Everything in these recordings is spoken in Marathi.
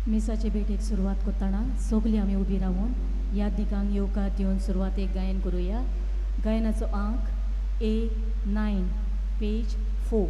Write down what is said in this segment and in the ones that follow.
मिसाचे भेटेक सुरवात करताना सगळीं आमी उबी रावून ह्या दिकांक येवकार दिवन सुरवातेक गायन करुया. गायनाचो अंक A9 पेज 4.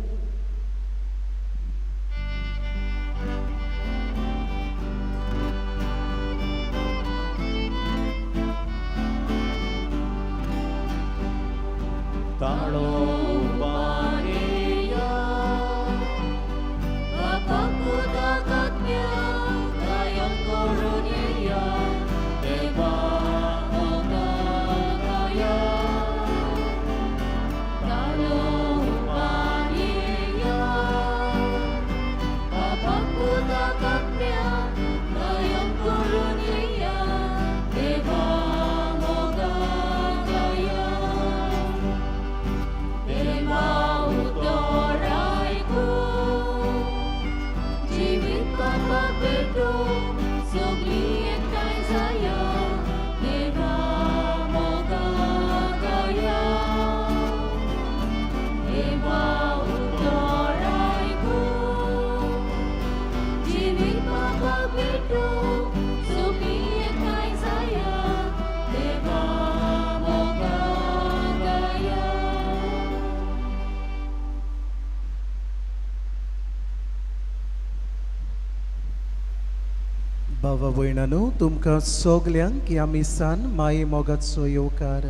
बाबा भयणानो, तुमकां सगल्यांक ह्या मिसान माये मोगाचो येवकार.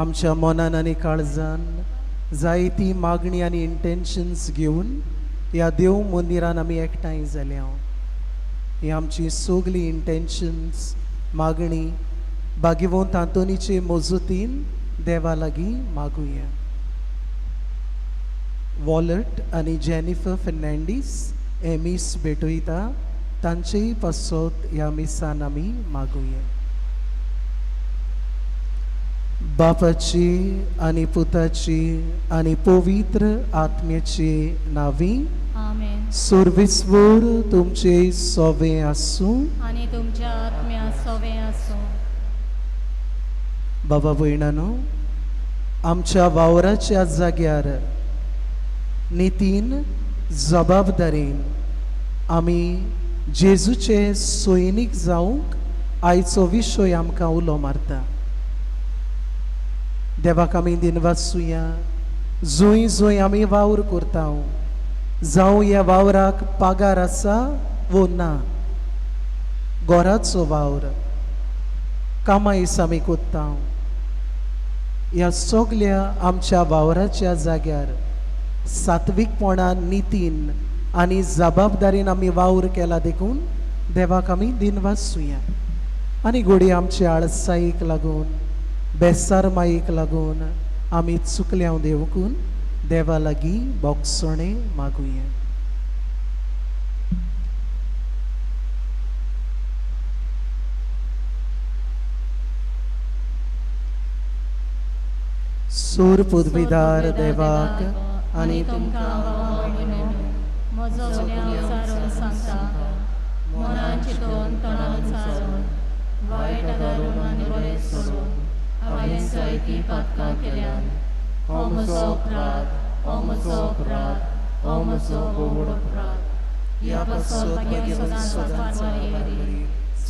आमच्या मनान आनी काळजान जायती मागणी आनी इंटेन्शन्स घेवन ह्या देव मंदिरान आमी एकठांय जाल्या. ही आमची सगळी इंटेन्शन्स मागणी भाग्यवंत आंतोनीचे मजतीन देवा लागीं मागुया. वॉलट आनी जेनिफर फेर्नांडीस हे मीस भेटयता तांचेय पासत ह्या मिसान आमी मागुया. बापाची आनी पुताची आनी पवित्र आत्म्याची नावी आमेन. सर्वेस्वर तुमचे सोवे आसूं आनी तुमच्या आत्म्या सोवे आसूं. बाबा भयणानो, आमच्या वावराच्या जाग्यार नितीन जबाबदारेन आमी जेजूचे सैनीक जावंक आयचो विशय आमकां उलो मारता. देवाक आमी दिनवासुया. जंय जंय आमी वावर करता, जावं ह्या वावराक पागार आसा वो ना, घराचो वावर कामायस आमी कोत्ता, ह्या सगल्या आमच्या वावराच्या जाग्यार सात्वीकपणान नितीन आनी जबाबदारीन आमी वावर केला देखून देवाक आमी दिनवासुया. आनी घोडी आमच्या आळसायेक लागून बेसार मायेक लागून आमी चुकल्या देवकून देवा लागीं बोगसणे मागुया. सूर पुदविदार देवाक आनी तुमकां म्हजो सारून सांगता, मनान चिंतून तोंडान सारून वायट धरून आनी बरें सोडून हांवें जायतीं पातकां केल्यात. हो म्हजो अपराध, हो म्हजो अपराध, हो म्हजो गोड अपराध. ह्या पासत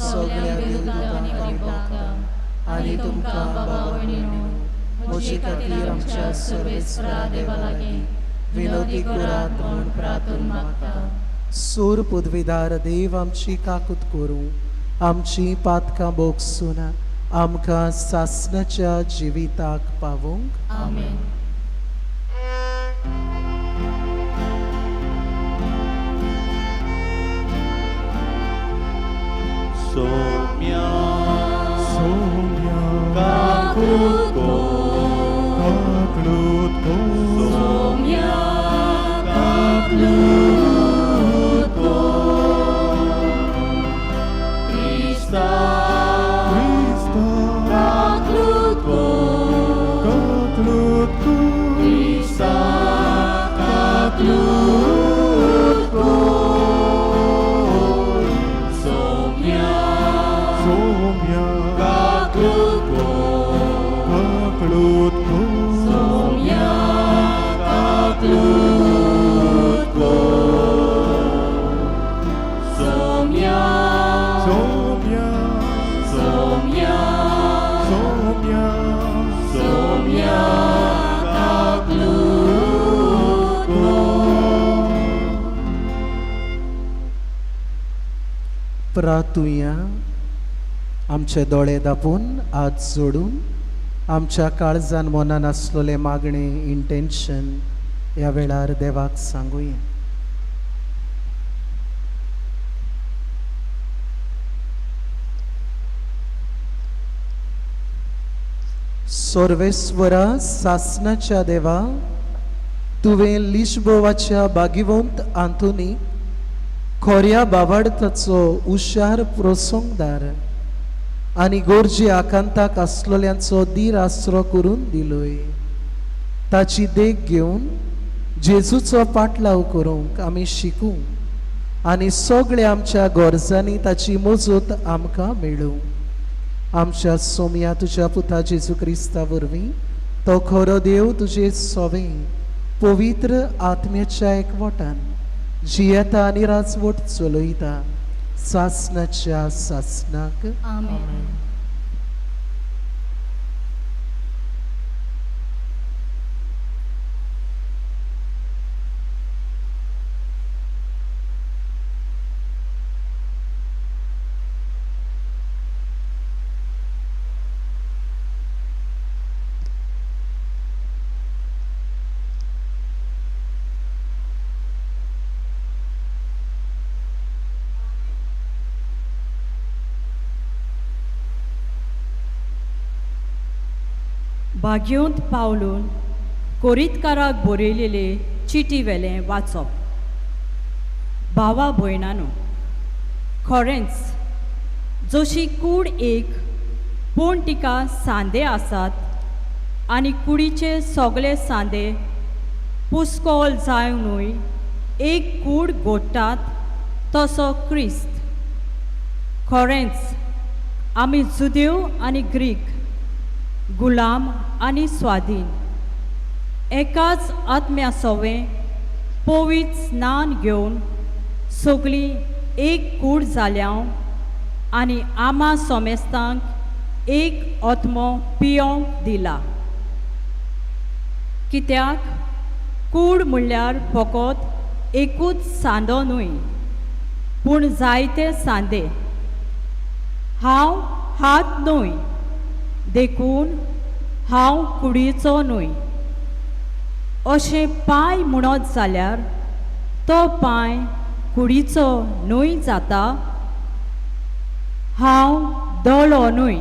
सगळ्या देवतांक आनी भक्तांक आनी तुमकां बाबा भयणीनो म्हजे खातीर आमच्या सर्वेस्परा देवा लागीं विनोदी करात म्हूण प्रार्थना मागता. सूर पुदविदार देव आमची काकूत करूं, आमची पातकां बोगसून आमकां सासणाच्या जिविताक पावूंक. आमेन. Somia, Kaklutko, Somia, Kaklutko, Krista, Kaklutko, Krista, Kaklutko, Somia, Kaklutko, प्रार्थुया. आमचे दोळे धापून हात जोडून आमच्या काळजान मनान आसलोले मागणे इंटेंशन ह्या वेळार देवाक सांगुया. सर्वेस्वरा सासनाच्या देवा, तुवें लिशबोवाच्या बागिवंत आंतोनी खोऱ्या बाबार्थाचो हुशार प्रसंगदार आनी गोरजे आकांताक आसलोल्यांचो दीर आसरो करून दिलोय. ताची देख घेवन जेजूचो पाटलाव करूंक आमी शिकूं आनी सगळ्या आमच्या गरजांनी ताची मजत आमकां मेळूं. आमच्या सोम्या तुज्या पुता जेजू क्रिस्ता वरवीं तो खरो देव तुजे सोवें पवित्र आत्म्याच्या एकवटान जियेता आनी राजवट चलयता सासनाच्या सासनाक. आमेन. भाग्योंत पावलून कोरीतकाराक बरयलेले चिटी वेलें वाचप. भावा भयणानो, खरेंच जशी कूड एक पूण तिका सांदे आसात आनी कुडीचे सगळे सांदे पुस्कोल जावनूय एक कूड घोट्टात, तसो क्रिस्त. खरेंच आमी जुदेव आनी ग्रीक, गुलाम आनी स्वाधीन एकाच आत्म्या सोवें पवित्र स्नान घेवन सगळीं एक कूड जाल्यां आनी आमा सोमेस्तांक एक आत्मो पियोंक दिला. कित्याक कूड म्हणल्यार फकत एकूच सांदो न्हय, पूण जायते सांदे. हांव हात न्हय, देखून हांव कुडीचो न्हय अशें पांय म्हणत जाल्यार तो पांय कुडीचो न्हय जाता. हांव दोळो न्हय,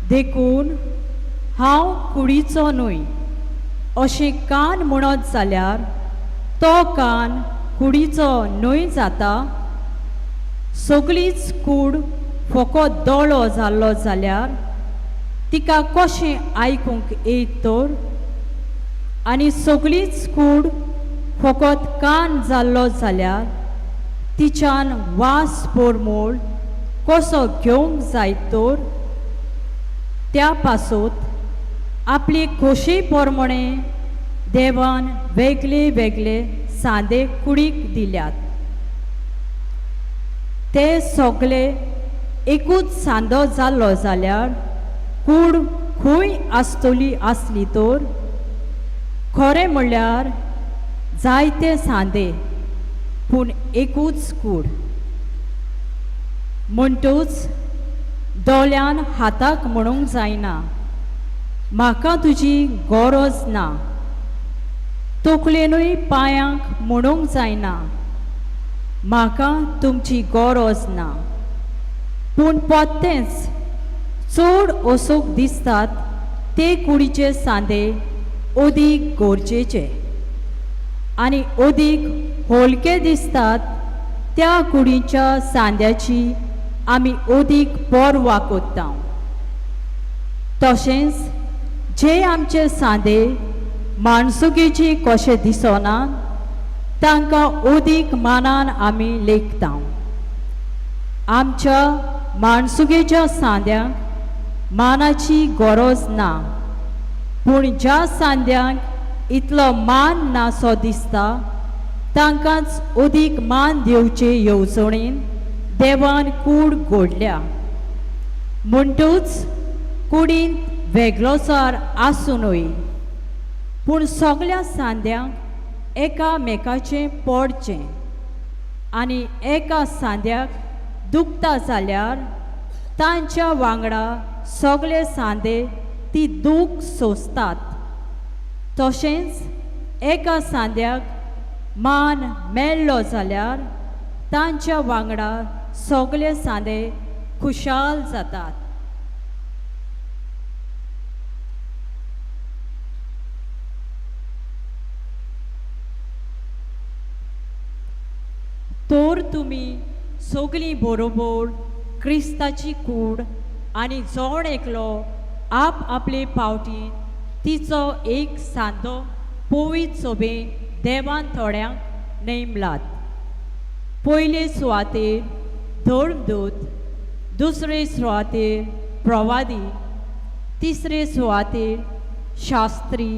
देखून हांव कुडीचो न्हय अशें कान म्हणत जाल्यार तो कान कुडीचो न्हय जाता. सगळीच कूड फकत दोळो जाल्लो जाल्यार तिका कशें आयकूंक येत तर, आनी सगळीच कूड फकत कान जाल्लो जाल्यार तिच्यान वास परमोळ कसो घेवंक जायत तर. त्या पासून आपली खोशे प्रमाणे देवान वेगळे वेगळे सांदे कुडीक दिल्यात. ते सगळे एकूच सांदो जाल्लो जाल्यार कूड खंय आसतली आसली तर खरें म्हणल्यार जायते सांदे पूण एकूच कूड. म्हणटूच दोळ्यान हाताक म्हणूंक जायना म्हाका तुजी गरज ना, तकलेनूय पांयांक म्हणूंक जायना म्हाका तुमची गरज ना. पूण पोत्तेच चड असूक दिसतात ते कुडीचे सांदे अदीक गरजेचे आनी अदीक होलके दिसतात त्या कुडीच्या सांद्याची आमी अदीक पर्वा कोत्ता. तशेंच जे आमचे सांदे माणसुगेची कशे दिसना तांकां अदीक मानान आमी लेखता. आमच्या माणसुगेच्या सांद्यांक मानाची गरज ना, पूण ज्या सांद्यांक इतलो मान ना सो दिसता तांकांच अदीक मान दिवचे येवजणेन देवान कूड घडल्या. म्हणटूच कुडींत वेगळोसार आसूनय पूण सगळ्या सांद्यांक एकामेकाचें पडचें आनी एका सांद्याक दुखता जाल्यार तांच्या वांगडा सगळे सांदे ती दूख सोंसतात. तशेंच एका सांद्याक मान मेळ्ळो जाल्यार तांच्या वांगडा सगळे सांदे खुशाल जातात. तर तुमी सगळीं बरोबर क्रिस्ताची कूड आनी जोड एकलो आप आपले पावटीन तिचो एक सांदो पवित्र सभेन देवान थोड्यांक नेमलात. पयले सुवातेर धर्मदूत, दुसरे सुवातेर प्रवादी, तिसरे सुवातेर शास्त्री,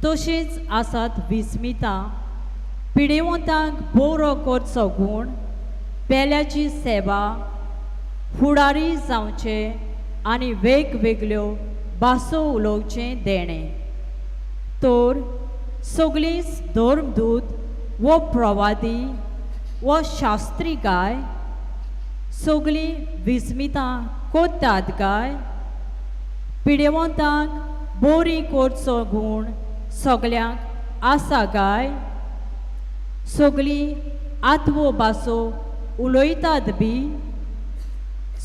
तशेंच आसात विस्मितां, पिडेवंतांक बरो करचो गूण, पेल्याची सेवा, फुडारी जावचे आनी वेगवेगळ्यो भासो उलोवचें देणें. तर सगळींच धर्मदूत वो प्रवादी वो शास्त्री काय? सगळीं विस्मितां कोत्तात काय? पिडेवंतांक बरी करचो गूण सगळ्यांक आसा काय? सगळीं आत्वो भासो उलयतात बी?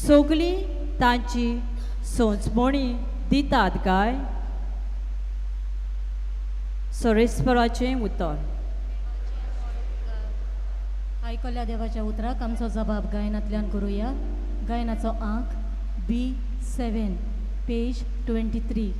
सगळीं तांची सोंचमणी दितात काय? सरेस्पराचें उतर. आयकल्या देवाच्या उतराक आमचो जबाब गायनांतल्यान करुया. गायनाचो अंक B7, पेज 23.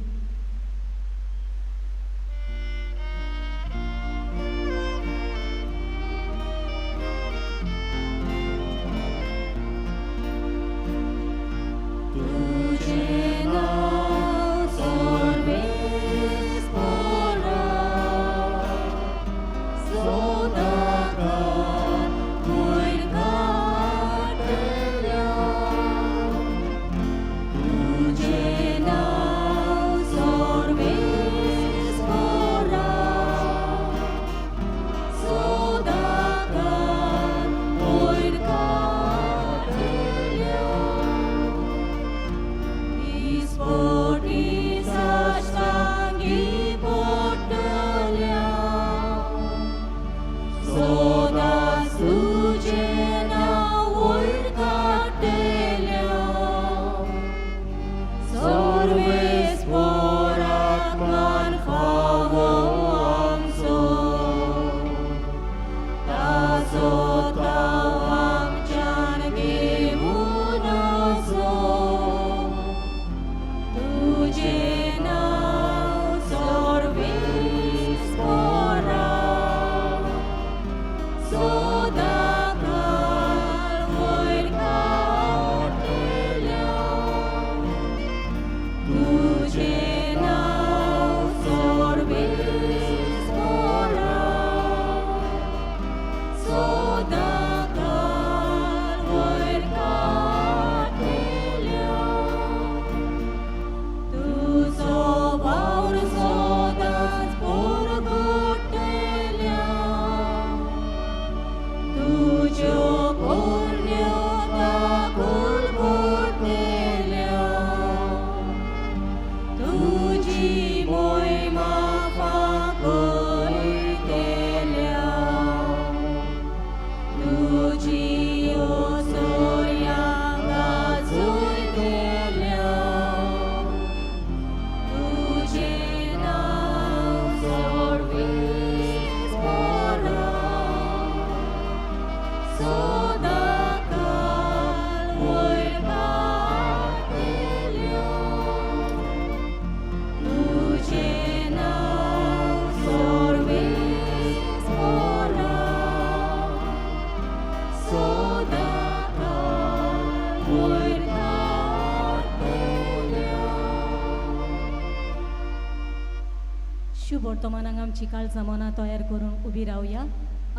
शुभ वर्तमानाक आमची काळजां मनां तयार करून उबी रावया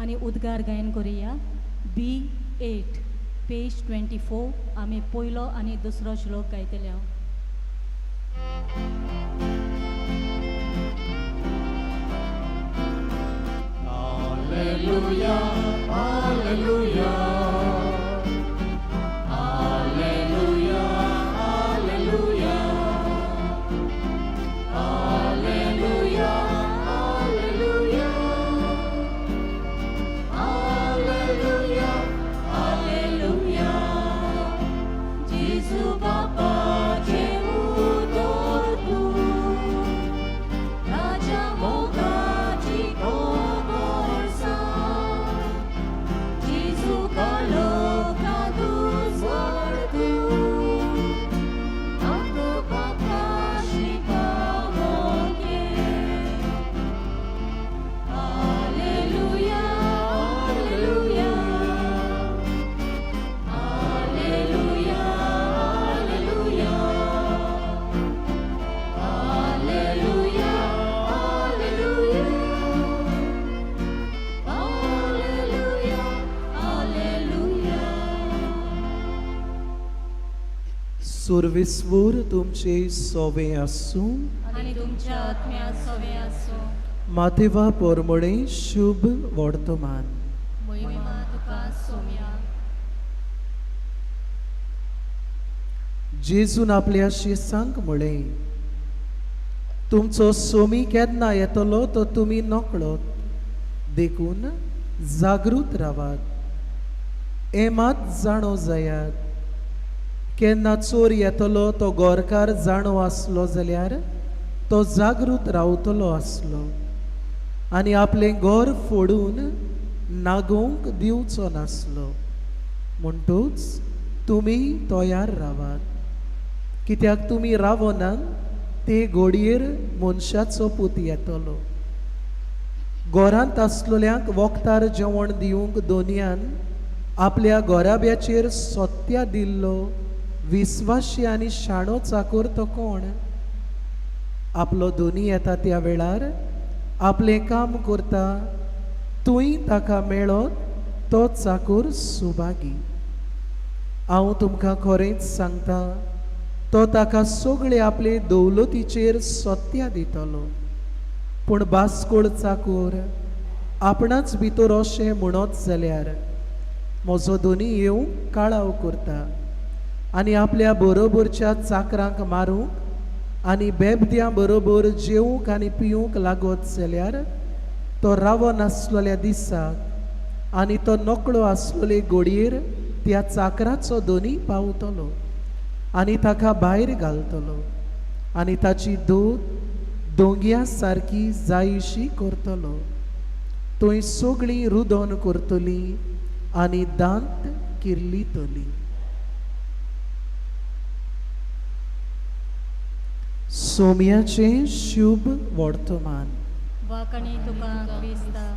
आनी उद्गार गायन करुया. B8, page 24. आमी पयलो आनी दुसरो श्लोक गायतले हांव. Hallelujah, hallelujah. सुरविसवूर तुमचे सोवे आसूं आनी तुमच्या आत्म्या सवे आसो. मातेवा पोरमोळे शुभ वर्तमान. महिमा तुका सोम्या. जेजून आपल्या शिसांक म्हळें, तुमचो सोमी केन्ना येतलो तो तुमी नकळोत, देखून जागृत रावात. हें मात जाणो जायात, केन्ना चोर येतलो तो गोरकार जाणो आसलो जाल्यार तो जागृत रावतलो आसलो आनी आपलें घर फोडून नागोवंक दिवचो नासलो. म्हणटूच तुमी तयार रावात, कित्याक तुमी रावनात ते घडयेर मनशाचो पूत येतलो. घरांत आसलेल्यांक वखदार जेवण दिवंक दोनयान आपल्या घोराब्याचेर सोत्या दिल्लो विस्वाशी आनी शाणो चाकर तो कोण? आपलो दोनी येता त्या वेळार आपलें काम करता, तूंय ताका मेळत तो चाकर सुभागी. हांव तुमकां खरेंच सांगता, तो ताका सगळे आपले दौलतीचेर सोत्या दितलो. पूण बासकोळ चाकर आपणाच भितर अशें म्हणत जाल्यार म्हजो दोनी येवंक काळाव करता आनी आपल्या बरोबरच्या चाकरांक मारूंक आनी बेबद्यां बरोबर जेवंक आनी पिवंक लागत जाल्यार तो रावो नासलेल्या दिसाक आनी तो नकळो आसलेले घडयेर त्या चाकराचो दोनी पावतलो आनी ताका भायर घालतलो आनी ताची दोंग्या सारकी जायशी करतलो. थंय सगळीं रुदोन करतलीं आनी दांत किर्लितलीं. सोम्याचे शुभ वर्तमान. वाकणी तुका क्रिस्ता.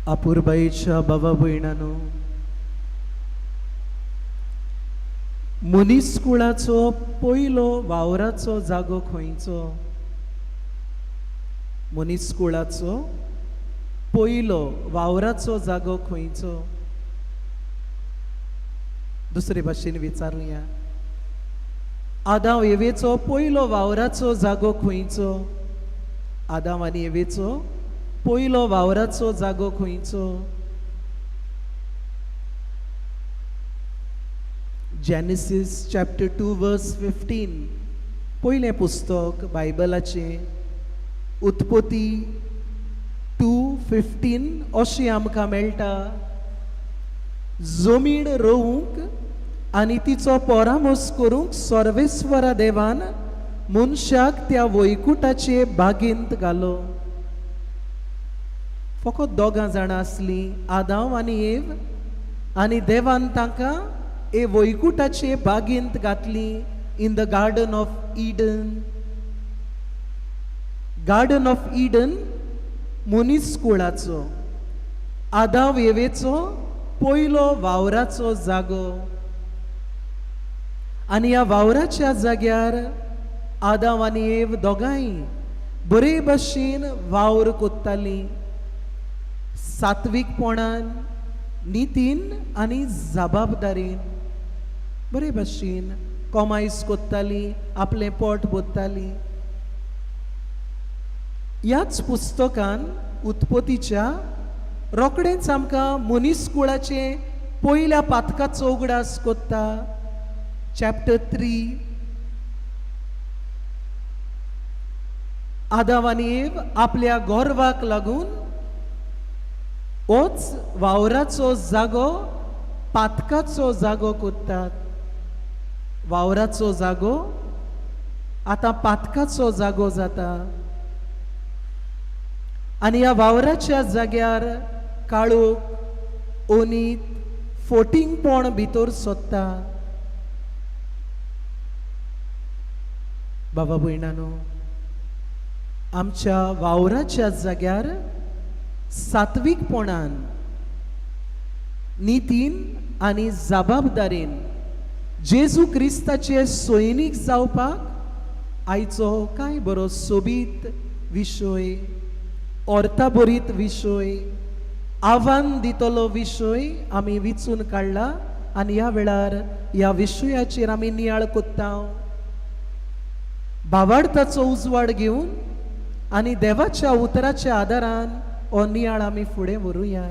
अपुर्बाईच्या बाबा भयणांनो, मनीसकुळाचो पयलो वावराचो जागो खंयचो? मनीसकुळाचो पयलो वावराचो जागो खंयचो? दुसरे भाशेन विचारुया, आदाम एवेचो पयलो वावराचो जागो खंयचो? आदाम आनी एवेचो पयलो वावराचो जागो खंयचो? जेनेसिस चॅप्टर 2 वर्स 15 पयलें पुस्तक बायबलाचें. उत्पत्ती 2:15 अशें आमकां मेळटा, जमीन रोवंक आनी तिचो परामोस करूंक सर्वेस्वरा देवान मनशाक त्या वैकुठाचे बागेंत घालो. फकत दोगां जाणां आसलीं, आदाम आनी एव, आनी देवान तांकां हे वैकुठाचे बागेंत घातली, in the garden of Eden. Garden of Eden मनीसकुळाचो, आदाम एवेचो पयलो वावराचो जागो. आनी ह्या वावराच्या जाग्यार आदाम आनी एव दोगांय बरे भाशेन वावर कोत्तालीं, सात्विकपणान, नितीन आनी जबाबदारीन बरे भाशेन कमाईस कोत्तालीं, आपलें पोट भरतालीं. ह्याच पुस्तकान उत्पत्तीच्या रोखडेंच आमकां मनीसकुळाचे पयल्या पातकाचो उगडास कोत्ता. चॅप्टर 3 आदाम आनी एव आपल्या गोरवाक लागून होच वावराचो जागो पातकाचो जागो कोत्तात. वावराचो जागो आतां पातकाचो जागो जाता आनी ह्या वावराच्या जाग्यार काळोख, ओनीत, फोटिंगपण भितर सोदता. बाबा भयणांनो, आमच्या वावराच्या जाग्यार सात्विकपणान नितीन आनी जबाबदारेन जेजू क्रिस्ताचे सैनीक जावपाक आयचो काय बरो सोबीत विशय, ऑर्थाबरीत विशय, आव्हान दितलो विशय आमी विचून काडला आनी ह्या वेळार ह्या विशयाचेर आमी नियाळ कोत्ता. भावार्थाचो उजवाड घेवन आनी देवाच्या उतराच्या आदारान हो नियाळ आमी फुडें व्हरूया.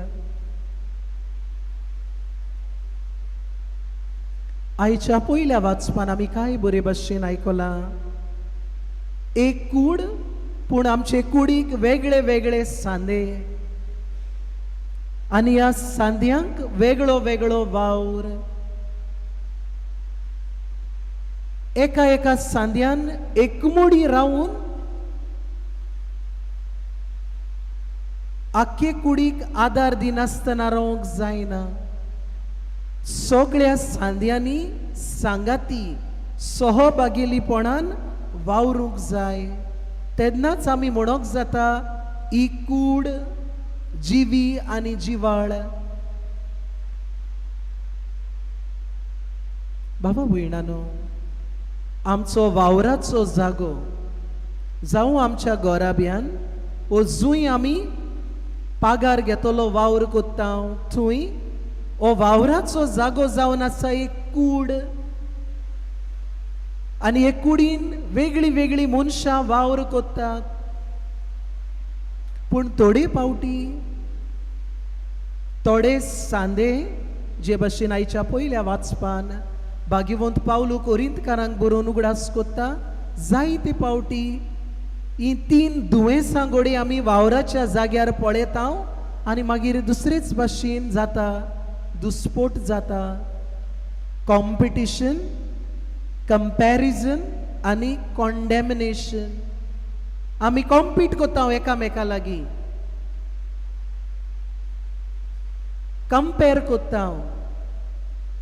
आयच्या पयल्या वाचपान आमी काय बरे भाशेन आयकलां. एक कूड, पूण आमचे कुडीक वेगळे वेगळे सांदे आनी ह्या सांद्यांक वेगळो वेगळो वावर. एका एका सांद्यान एकमुडी रावून आख्खे कुडीक आदार दिनासतना रावंक जायना. सगळ्या सांद्यांनी सांगाती सहभागिलीपणान वावरूंक जाय. तेन्नाच आमी म्हणोंक जाता ही कूड जिवी आनी जिवाळ. बाबा भयणानो, आमचो वावराचो जागो जावं आमच्या घोराब्यान वो जूंय आमी पागार घेतलो वावर कोत्ता थंय हो वावराचो जागो जावन आसा एक कूड. आनी हे कुडीन वेगळी वेगळी मनशां वावर कोत्तात. पूण थोडे पावटी थोडे सांदे जे भाशेन आयच्या पयल्या वाचपान भाग्यवंत पावलू कोरिंतकारांक बरोवन उगडास कोत्ता, जायते पावटी ही 3 दुयेंसां घोडे आमी वावराच्या जाग्यार पळयता आनी मागीर दुसरेच भाशेन जाता, दुस्पोट जाता. कॉम्पिटिशन, कंपॅरिजन आनी कॉन्डेमिनेशन. आमी कॉम्पीट कोत्ता एकामेका लागीं, कंपेर कोत्ता.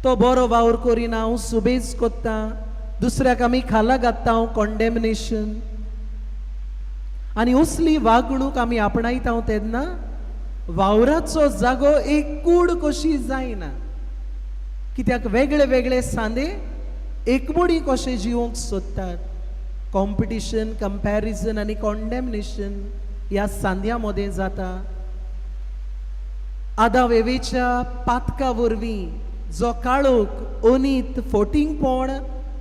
तो बरो वावर करिना हांव सुबेज कोत्ता, दुसऱ्याक आमी खाला घालता कॉन्डेमिनेशन. आनी असली वागणूक आमी आपणायता तेन्ना वावराचो जागो एक कूड कशी जायना. कित्याक वेगळे वेगळे सांदे एकमुडी कशे जिवंक सोदतात. कॉम्पिटिशन, कंपॅरिजन आनी कॉन्डेमिनेशन ह्या सांद्या मदें जाता. आदां वेवेच्या पातका वरवीं जो काळोख, अनीत, फोटिंगपण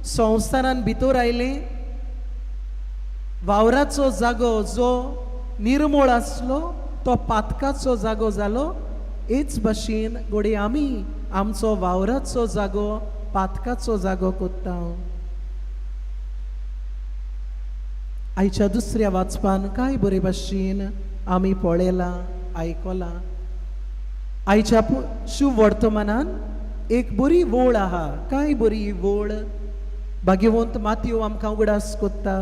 संवसारान भितर आयलें, वावराचो जागो जो निर्मळ आसलो तो पातकाचो जागो जालो. हेच भाशेन घोडे आमी आमचो वावराचो जागो पातकाचो जागो कोत्ता. आयच्या दुसऱ्या वाचपान काय बरे भाशेन आमी पळयलां, आयकलां. आयच्या शुभ वर्तमानान एक बरी वोळ आहा. काय बरी वोळ भाग्यवंत मातयो आमकां उगडास कोत्ता.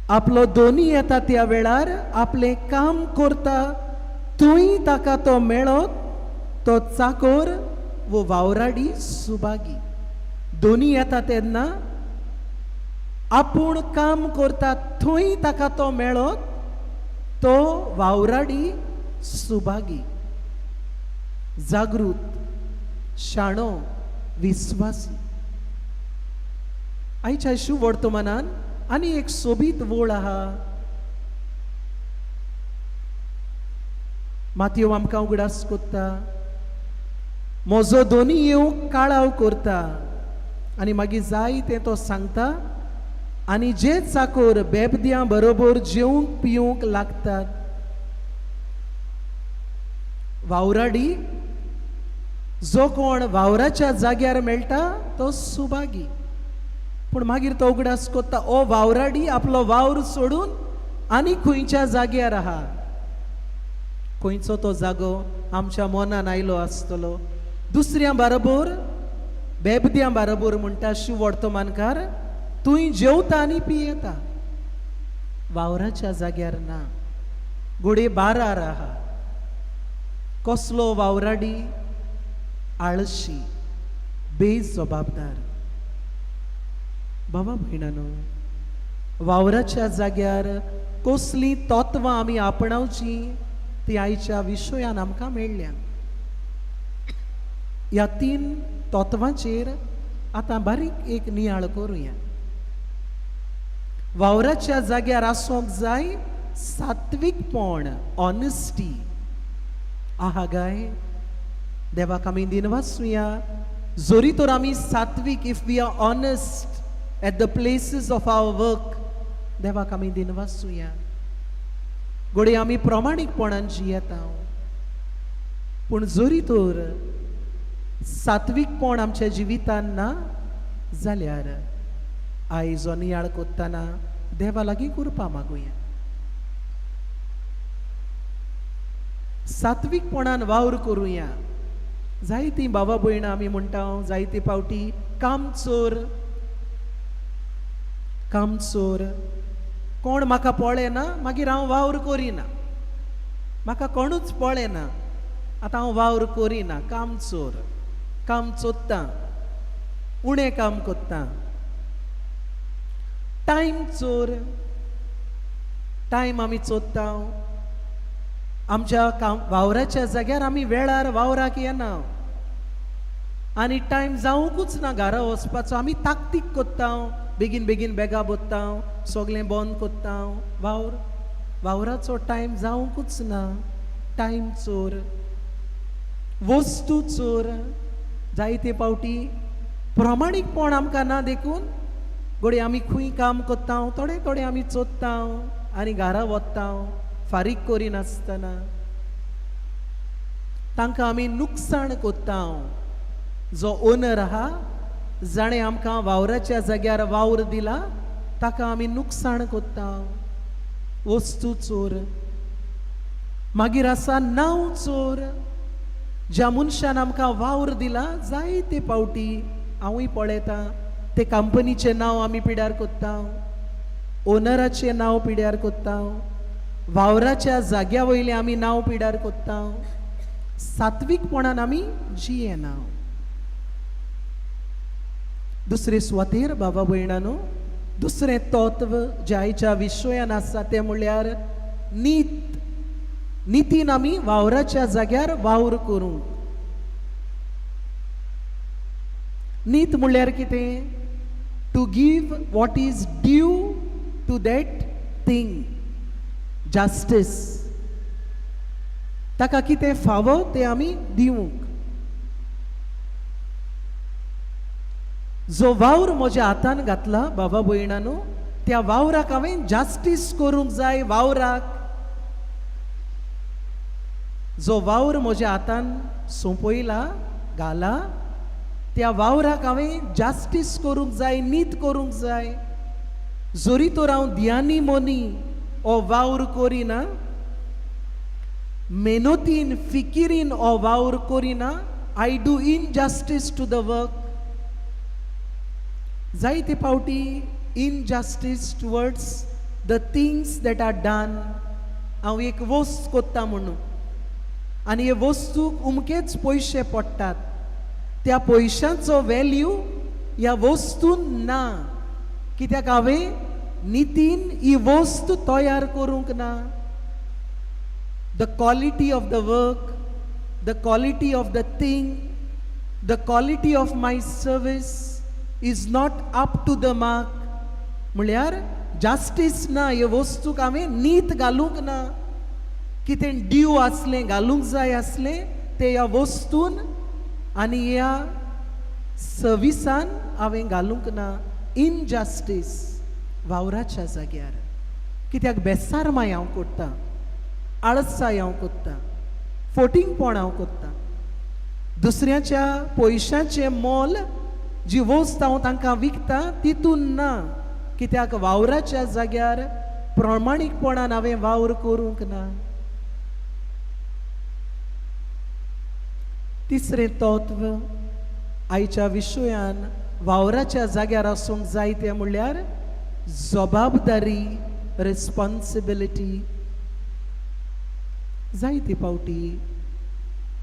आपलो दोनी येता त्या वेळार आपले काम करता, थंय ताका तो मेळत, तो चाकोर वो वावराडी सुभागी. दोनी येता तेन्ना आपूण काम करता थंय ताका तो मेळत, तो वावराडी सुभागी. जागृत, शाणो, विस्वासी. आयच्या शुभ वर्तमानान आनी एक सोबीत वोळ आहा. मातयो आमकां उगडास कोत्ता, म्हजो दोनी येवंक काळाव करता. आनी मागीर जाय तें तो सांगता. आनी जे चाकोर बेबद्यां बरोबर जेवंक पिवंक लागतात. वावराडी जो कोण वावराच्या जाग्यार मेळटा तो सुभागी. पूण मागीर तो उगडास कोत्ता, ओ वावराडी आपलो वावर सोडून आनी खंयच्या जाग्यार आहा. खंयचो तो जागो आमच्या मनान आयलो आसतलो. दुसऱ्यां बरोबर बेबद्यां बरोबर म्हणटा शुभ वर्तमानकार, तुय जेवता आनी पियेता. वावराच्या जाग्यार ना, घोडे बारार आहा. कसलो वावराडी? आळशी, बेजबाबदार. बाबा भयणानो, वावराच्या जाग्यार कसली तत्वां आमी आपणावची ती आयच्या विशयान आमकां मेळ्ळ्या. ह्या 3 तत्वांचेर आतां बारीक एक नियाळ करुया. वावराच्या जाग्यार आसूंक जाय सात्विकपण, ऑनेस्टी. आहा गाय, देवाक आमी दिनवासुया. जोरी तर आमी सात्विक, if we are honest at the places of our work, देवाक आमी दिनवासुया. घोडे आमी प्रमाणीकपणान जियेता. पूण जोरी तर सात्विकपण आमच्या जिवितान ना जाल्यार आयज हो नियाळ कोत्ताना देवा लागीं कृपा मागुया. सात्विकपणान वावर करुया. जायतीं बाबा भयणां आमी म्हणटा, जायते फावटी कामचोर कोण म्हाका पळयना मागीर हांव वावर करिना, म्हाका कोणूच पळयना आतां हांव वावर करिना. काम चोत्ता, उणें काम कोत्ता. टायम चोर, टायम आमी चोत्ता. आमच्या वावराच्या जाग्यार आमी वेळार वावराक येना आनी टायम जावंकूच ना घरा वचपाचो. आमी ताकतीक कोत्ता, बेगीन बेगीन बॅगा बोत्ता, सगळें बंद कोत्ता. वावराचो टायम जावंकूच ना. टायम चोर, वस्तू चोर. जायते फावटी प्रमाणीकपण आमकां ना देखून घोडे आमी खंय काम कोत्ता, थोडे थोडे आमी चोत्ता आनी घरा वता फारीक करिनासतना. तांकां आमी नुकसाण कोत्ता. जो ओनर आहा, जाणें आमकां वावराच्या जाग्यार वावर दिला, ताका आमी नुकसाण कोत्ता. वस्तू चोर. मागीर आसा नांव चोर. ज्या मनशान आमकां वावर दिला, जायते फावटी हांवूय पळयता, ते कंपनीचें नांव आमी पिड्यार कोत्ता, ओनराचें नांव पिड्यार कोत्ता, वावराच्या जाग्या वयलें आमी नांव पिड्यार कोत्ता. सात्विकपणान आमी जियेना. दुसरे सुवातेर बाबा भयणांनो, दुसरें तत्व जे आयच्या विशयान आसा तें म्हळ्यार नितीन आमी वावराच्या जाग्यार वावर करूंक. नीत म्हळ्यार कितें? To give what is due to that thing. Justice. ताका कितें फावो तें आमी दिवंक. जो वावर म्हज्या हातान घातला बाबा भयणांनो, त्या वावराक हांवें जस्टीस करूंक जाय. वावराक जो वावर म्हज्या हातान सोंपयला, घाला, त्या वावराक हांवें जस्टीस करूंक जाय, नीत करूंक जाय. जोरी तर हांव ध्यानी मोनी हो वावर करिना, मेहनतीन फिकिरीन हो वावर करिना, I do injustice to the work. जायते फावटी injustice towards the things that are done. हांव एक वस्त कोत्ता म्हणून आनी हे वस्तूक उमकेच पयशे पडटात. त्या पयशांचो व्हॅल्यू ह्या वस्तून ना, कित्याक हांवें नितीन ही वस्त तयार करूंक ना. The quality of the work, the quality of the thing, the quality of my service is not up to the mark. म्हळ्यार जस्टीस ना. हे वस्तूक हांवें नीत घालूंक ना. कितें ड्यू आसलें, घालूंक जाय आसलें तें ह्या वस्तून आनी ह्या सर्विसान हांवें घालूंक ना. इनजस्टीस वावराच्या जाग्यार. कित्याक बेसारमाय हांव कोत्ता, आळसाय हांव कोत्ता, फोटिंगपण हांव कोत्ता. दुसऱ्याच्या पयशांचें मोल जी वस्त हांव तांकां विकता तितून ना. कित्याक वावराच्या जाग्यार प्रमाणीकपणान हांवें वावर करूंक ना. तिसरें तत्व आयच्या विशयान वावराच्या जाग्यार आसूंक जाय तें म्हळ्यार जबाबदारी, रिस्पॉन्सिबिलिटी. जायते फावटी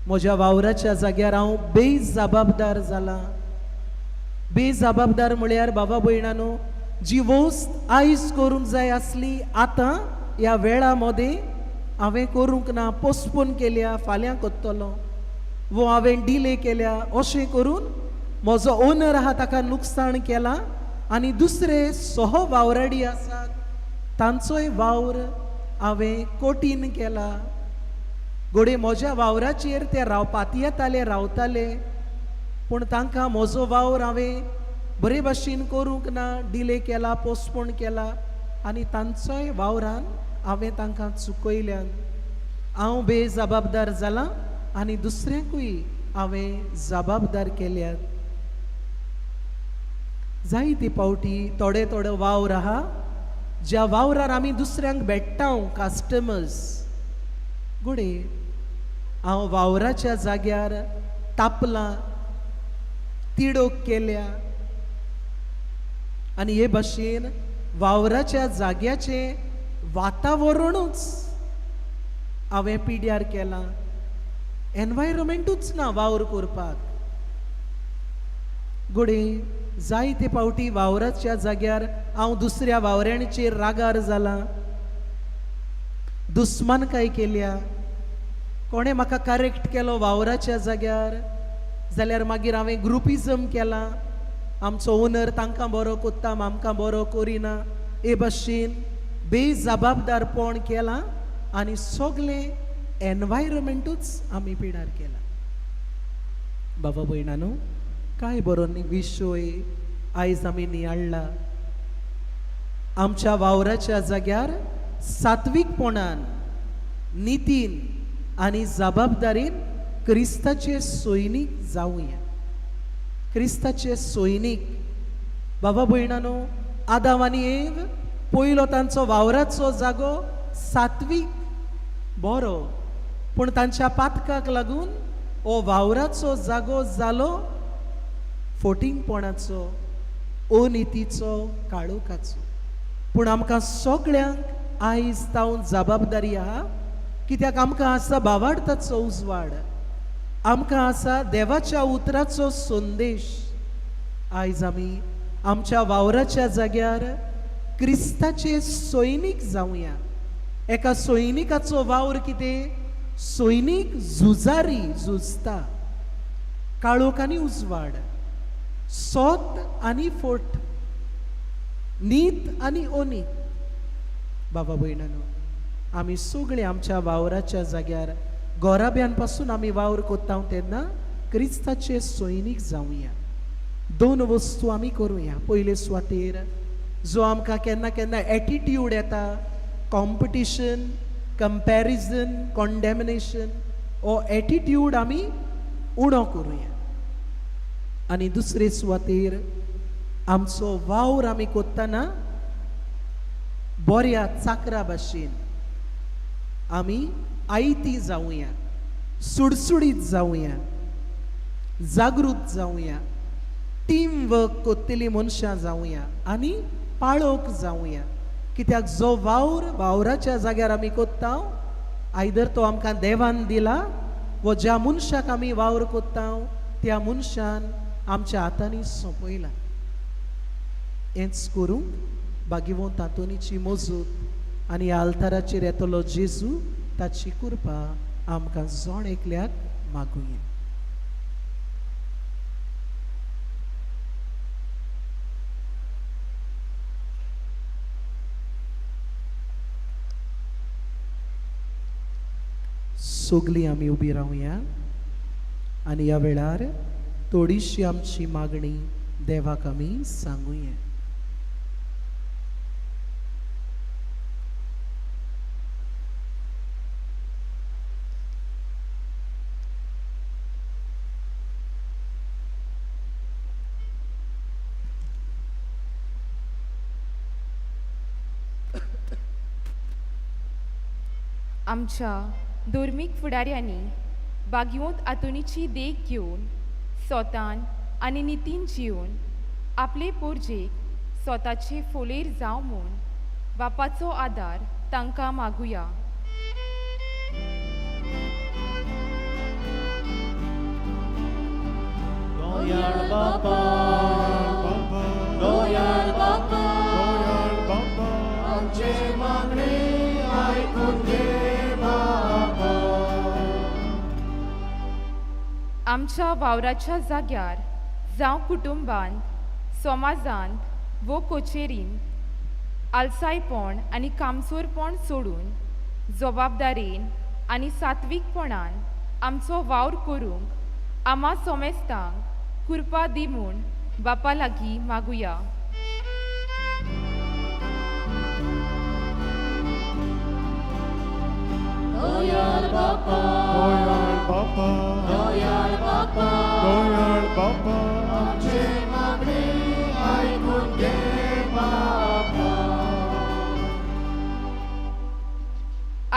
म्हज्या वावराच्या जाग्यार हांव बेजबाबदार जालां. बेजबाबदार म्हळ्यार बाबा भयणांनो, जी वस्त आयज करूंक जाय आसली आतां ह्या वेळा मदें हांवें करूंक ना, पोस्टपोन केल्या, फाल्यां कोत्तलो. वो हांवें डिले केल्या अशें करून म्हजो ओनर आहा ताका लुकसाण केलां आनी दुसरे सोहो वावराडी आसात तांचोय वावर हांवें कोटीन केला. घोडे म्हज्या वावराचेर ते रावपात येताले रावताले पूण तांकां म्हजो वावर हांवें बरे भाशेन करूंक ना, डिले केला, पोस्टपोन केला आनी तांचोय वावरान हांवें तांकां चुकयल्यान हांव बेजबाबदार जालां आनी दुसऱ्यांकूय हांवें जबाबदार केल्यात. जायती पावटी थोडे वावर आहा ज्या वावरार आमी दुसऱ्यांक भेट्टांव कस्टमर्स. घोडे हांव वावराच्या जाग्यार तापलां, तिडोक केल्या आनी हे भाशेन वावराच्या जाग्याचें वातावरणूच हांवें पिड्यार केलां. एनवायरमेंटूच ना वावर करपाक. घोडे जायते पावटी वावराच्या जाग्यार हांव दुसऱ्या वावऱ्यांचेर रागार जालां, दुस्मानकाय केल्या. कोणें म्हाका करेक्ट केलो वावराच्या जाग्यार जाल्यार मागीर हांवें ग्रुपिजम केलां. आमचो ओनर तांकां बरो कोत्ता आमकां बरो करिना हे भाशेन बेजबाबदारपण केलां आनी सगळें एनवायरमेंटूच आमी पिड्यार केला. बाबा भयणानो, काय बरो विशय आयज आमी नियाळ्ळा. आमच्या वावराच्या जाग्यार सात्विकपणान, नितीन आनी जबाबदारीन क्रिस्ताचे सैनीक जावया. क्रिस्ताचे सैनीक. बाबा भयणानो, आदाम आनी एव पयलो तांचो वावराचो जागो सात्वीक बरो पूण तांच्या पातकाक लागून हो वावराचो जागो जालो फोटिंगपणाचो, अनितीचो, काळोखाचो. पूण आमकां सगळ्यांक आयज तावन जबाबदारी आहा, कित्याक आमकां आसा भावार्थाचो उजवाड, आमकां आसा देवाच्या उतराचो संदेश. आयज आमी आमच्या वावराच्या जाग्यार क्रिस्ताचे सैनीक जावया. एका सैनिकाचो वावर कितें? सैनीक झुजारी झुजता, काळोख आनी उजवाड, सोत आनी फोट, नीत आनी अनीत. बाबा भयणानो, आमी सगळे आमच्या वावराच्या जाग्यार गोराब्यान पासून आमी वावर कोत्ता तेन्ना क्रिस्ताचे सैनीक जावया. दोन वस्तू आमी करुया. पयले सुवातेर जो आमकां केन्ना केन्ना एटिट्यूड येता, कॉम्पिटिशन, कंपॅरिजन, कॉन्डेमिनेशन, हो एटिट्यूड आमी उणो करुया. आनी दुसरे सुवातेर आमचो वावर आमी कोत्ताना बऱ्या चाकरा भाशेन आमी आयती जावया, सुडसुडीत जावया, जागृत जावया, टीम वर्क कोत्तेली मनशां जावया आनी पाळोक जावया. कित्याक जो वावराच्या जाग्यार आमी कोत्ता, आयदर तो आमकां देवान दिला व ज्या मनशाक आमी वावर कोत्ता त्या मनशान आमच्या हातांनी सोंपयला. हेंच करूंक बागिवो तातोनीची मजत आनी आल्ताराचेर येतलो जेजू ताची कृपा आमकां जोण एकल्याक मागुया. सगळीं आमी उबी रावया आनी ह्या वेळार थोडीशी आमची मागणी देवाक आमी सांगुया. आमच्या धर्मीक फुडाऱ्यांनी बागयोंत आतुनीची देख घेवन स्वतान आनी नितीन जिवन आपले पोरजेक स्वताचे फोलेर जावं म्हूण बापाचो आदार तांकां मागुया. दोयाळ बापा, दोयाळ बापा, आमचे मागणे आयकून घे बापा. आमच्या वावराच्या जाग्यार जावं कुटुंबांत समाजांत वो कोचेरींत आलसायपण आनी कामसोरपण सोडून जबाबदारेन आनी सात्वीकपणान आमचो वावर करूंक आम्हा सोमेस्तांक कृपा दी म्हूण बापा लागीं मागुया. दयाळ बापा, दयाळ बापा, दयाळ बापा, दयाळ बापा, आमचे मागणे ऐकून घे बापा.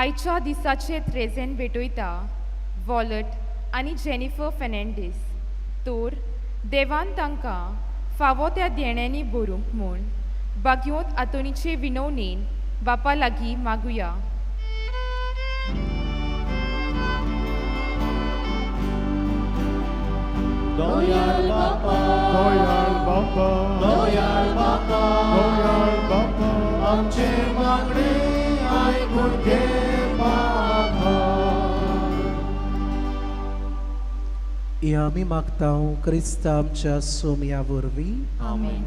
आयच्या दिसाचे त्रेजेन भेटयता वॉलट आनी जेनिफर फेर्नांडीस. तर देवान तांकां फावो त्या देण्यांनी बरूंक म्हूण बागयोंत आतोनीचे विनवणेन बापा लागीं मागुया. दयाळ बापा, दयाळ बापा, दयाळ बापा, दयाळ बापा, आमचे मागणे ऐकून घे बापा. या आमी मागता क्रिस्त आमच्या सोमया वरवीं. आमेन.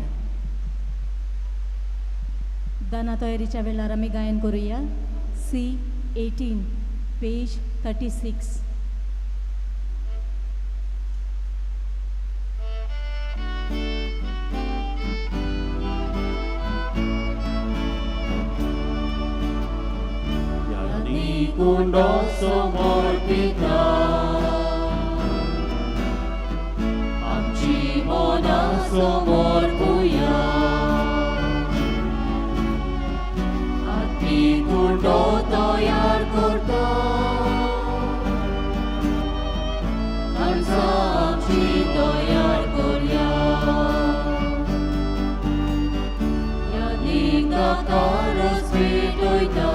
दाना तयारीच्या वेळार आमी गायन करूया. C18 page 36. कुंडो समर्पिता आमची मोना समोर पुया. आती कुंडो तयार करता. काळजा आमची तयार करूया. यादीक ताका रस भेटयता.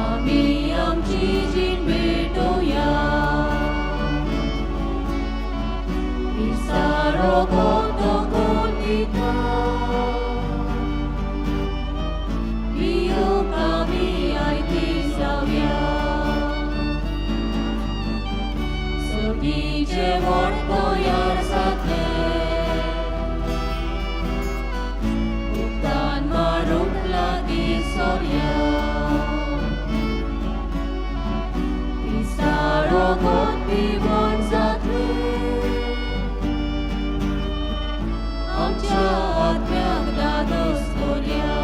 आमी आमची जीण भेटोवया. विसारो कोतो कोण दिता. पियोक आमी आयती जावया. सगळी जेवण तयार जातलें. उदकान मारूंक लागीं सरया. विसारो कोण पिवण जातलें. आमच्या आत्म्याक दादोस करूया.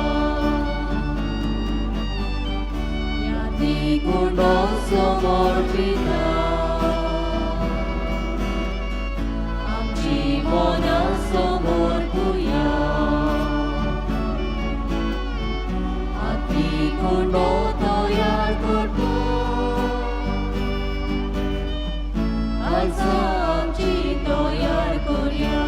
यादी कुंडो समर्पिता. आमची मोना समोर पुया. आती कुंडो तयार करता. काळजा आमची तयार करूया.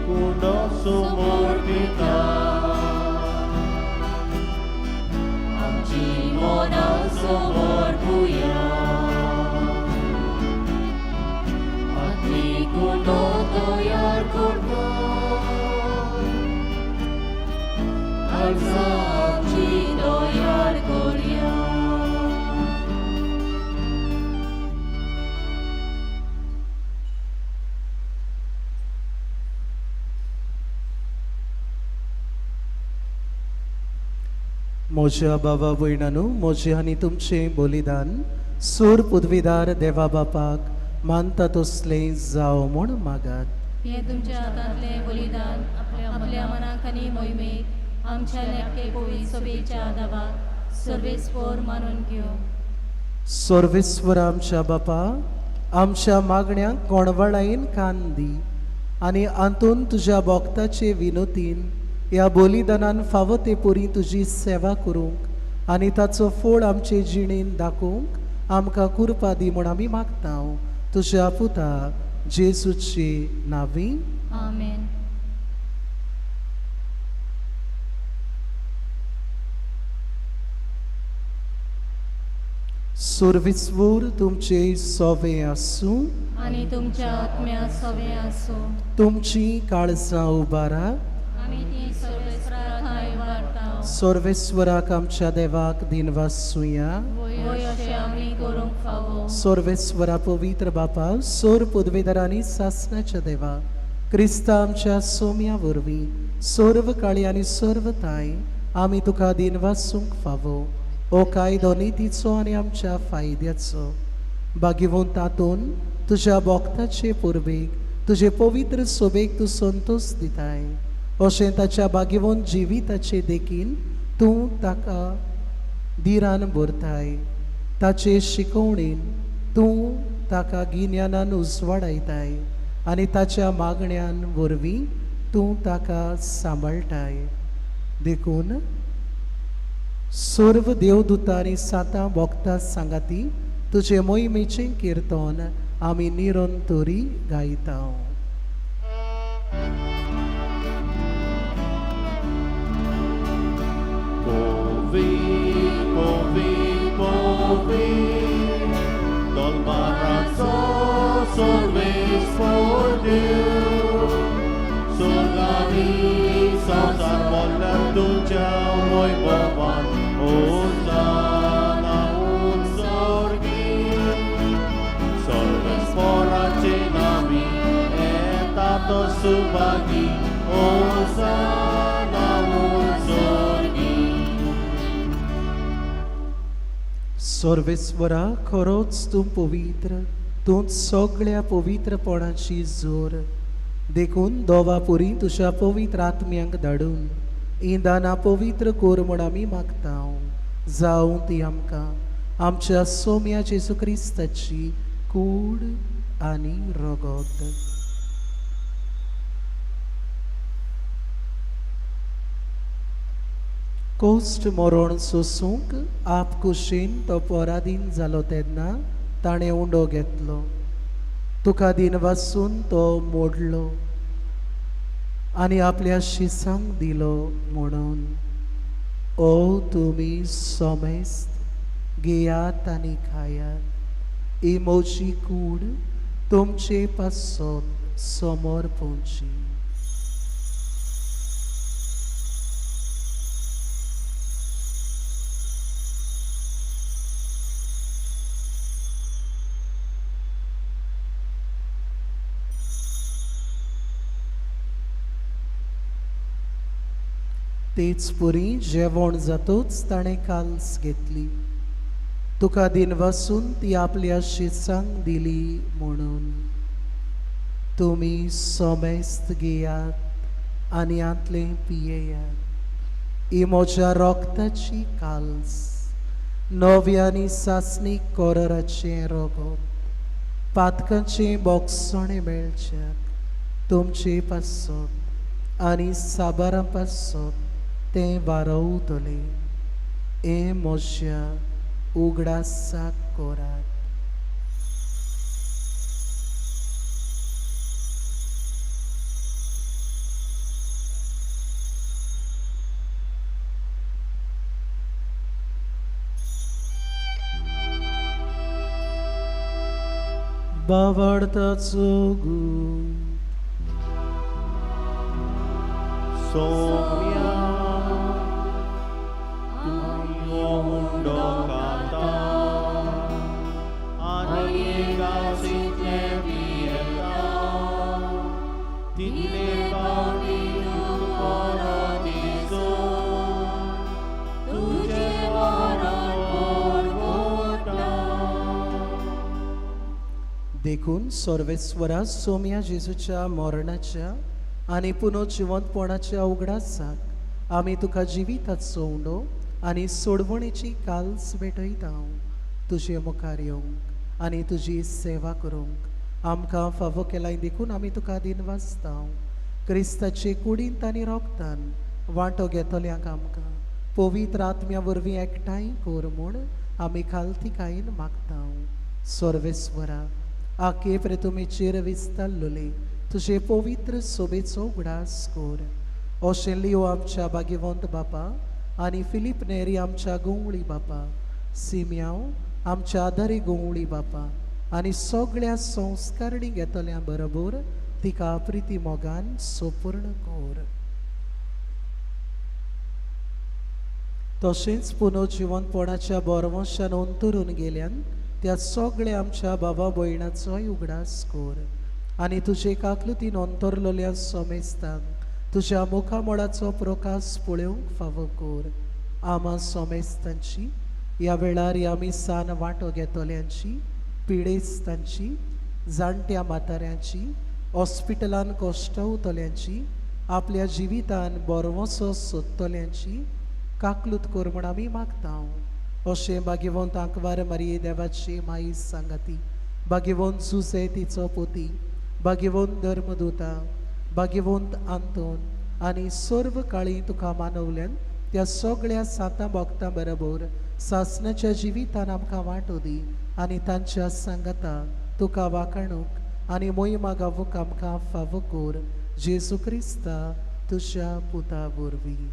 कुंडो समर्पिता आमची मोना समोर पुया. आती कुंडो तयार करता. काळजा आमची तयार करूया. म्हज्या बाबा भयणांनो, म्हजें आनी तुमचें बलिदान सूर पदवीदार देवा बापाक मानता तसलें जावं म्हूण मागात. हे तुमच्या हातांतले बलिदान आपल्या मनाक आनी मोहिमेक आमच्या नेमके कोवी सभेच्या आदाराक सर्वेस्पर मानून घेवं. सर्वेस्वर आमच्या बापा, आमच्या मागण्यांक कोणवळायेन कान दी आनी आंतून तुज्या भोगताचे विनोतीन ह्या बलिदानान फावो ते परी तुजी सेवा करूंक आनी ताचो फळ आमचे जिणेन दाखोवंक आमकां कृपा दी म्हूण आमी मागता तुज्या पुता जेजूचे नांवी. आमेन. सुरविस्वूर तुमचे सोवे आसूं आनी तुमच्या आत्म्या सवे आसूं तुमची काळजां उबारा आमी ती सर्वेस्परा थाय वारता सर्वेस्वराक आमच्या देवाक दिनवासूया वय अशें आमी करूंक फावो सर्वेस्वरा पवित्र बापा सोर पदवीधरांनी सासणाच्या देवा क्रिस्ता आमच्या सोम्या वरवीं सर्व काळी आनी सर्व ताय आमी तुका दिनवासूंक फावो ओ कायदो नितीचो आनी आमच्या फायद्याचो भागिवून तातून तुज्या भोगताचे पुर्वेक तुजे पवित्र सोबेक तूं संतोष दिताय अशें ताच्या भागिवून जिविताचे देखीन तूं ताका दिरान भरताय ताचे शिकवणेन तूं ताका गिन्यानान उजवाडायताय आनी ताच्या मागण्यान वरवीं तूं ताका सांबाळटाय देखून सर्व देवदूतां आनी सातां भोगतां सांगाती तुजे मोहिमेचें किर्तन आमी निरंतरी गायता Povim, povim, povim, dol barazo sorves for Dieu. Sorgani sausar volar tuja moi boban, Hosanna un sorgi. Sorves for acenami, etato subagi, Hosanna un sorgi. सर्वेस्वरा खरोच तूं पवित्र तूं सगळ्या पवित्रपणाची जोर देखून दोवापुरी तुज्या पवित्र आत्म्यांक धाडून ही दानां पवित्र कोर म्हूण आमी मागता जावं ती आमकां आमच्या सोम्या जेजू क्रिस्ताची कूड आनी रगत कोस्ट मरण सोसूंक आपकुशीन तो पराधीन जालो तेन्ना ताणें उंडो घेतलो तुका दिनवासून तो मोडलो आनी आपल्या शिसांक दिलो म्हणून ओ तुमी सोमेस्त घेयात आनी खायात ही मोची कूड तुमचे पासत समोर पोवची तेच पुरी जेवण जातूच ताणें काल्स घेतली तुका दिनवासून ती आपल्या शिसांक दिली म्हणून तुमी सोमेस्त घेयात आनी आतलें पियेयात ही म्हज्या रोगताची काल्स नव्यानी सासणीक कोराचें रगत पातकांचें बोगसणें मेळच्याक तुमचे पासत आनी साबारां पासत तें वारवतलें हें म्हज्या उगडासाक कोरात बावार्ताचो गूण Soumya, tuyo mundo kata, aniga sitle vieta, tinle pavinu paradiso, tuje varan porvota. देखून सर्वेस्वरा सोम्या जेजूच्या मरणाच्या आनी पुनर्जिवंतपणाच्या उगडासाक आमी तुका जिविताचो उंडो आनी सोडवणेची काल्स भेटयता तुजे मुखार येवंक आनी तुजी सेवा करूंक आमकां फावो केलाय देखून आमी तुका दिनवासता क्रिस्ताचे कुडींत आनी रोगतान वांटो घेतल्यांक आमकां पवित्र आत्म्या वरवीं एकठांय कोर म्हूण आमी खालतिकायेन मागता सर्वेस्वरा आखे प्रतुमेचेर विस्तारलोले तुजे पवित्र सोबेचो उगडास कोर अशें लियो आमच्या भाग्यवंत बापा आनी फिलीप नेरी आमच्या गोंवळी बापा सिम्याव आमच्या आदारी गोवळी बापा आनी सगळ्या संस्कारणी घेतल्या बरोबर तिका प्रिती मोगान सोपूर्ण कोर. तशेंच पुनर्जीवनपणाच्या बोरवंशान अंतरून गेल्यान त्या सगळ्या आमच्या बाबा भयणाचोय उगडास कोर. आनी तुजे काकलुतीन अंतरलोल्या सोमेस्तांक तुज्या मुखामळाचो प्रकाश पळोवंक फावो कोर. आमा सोमेस्तांची ह्या वेळार आमी सान वांटो घेतल्यांची, पिडेस्तांची, जाणट्या म्हाताऱ्यांची, हॉस्पिटलान कोश्टावतल्यांची, आपल्या जिवितान बोरवोसो सोदतल्यांची काकलूत कोर म्हण आमी मागता. अशें भाग्यवंत आंकवार मारये देवाची माई सांगाती, भाग्यवंत जुसे तिचो पोती, भाग्यवंत धर्मदूता, भाग्यवंत आंतोन आनी सर्व काळी तुका मानवल्यान त्या सगळ्या साता भक्तां बरोबर सासणाच्या जिवितान आमकां वांटो दी आनी तांच्या सांगाता तुका वाखाणूक आनी मोहिमा गावूंक आमकां फावो कोर. जेजू क्रिस्ता तुज्या पुता वरवीं.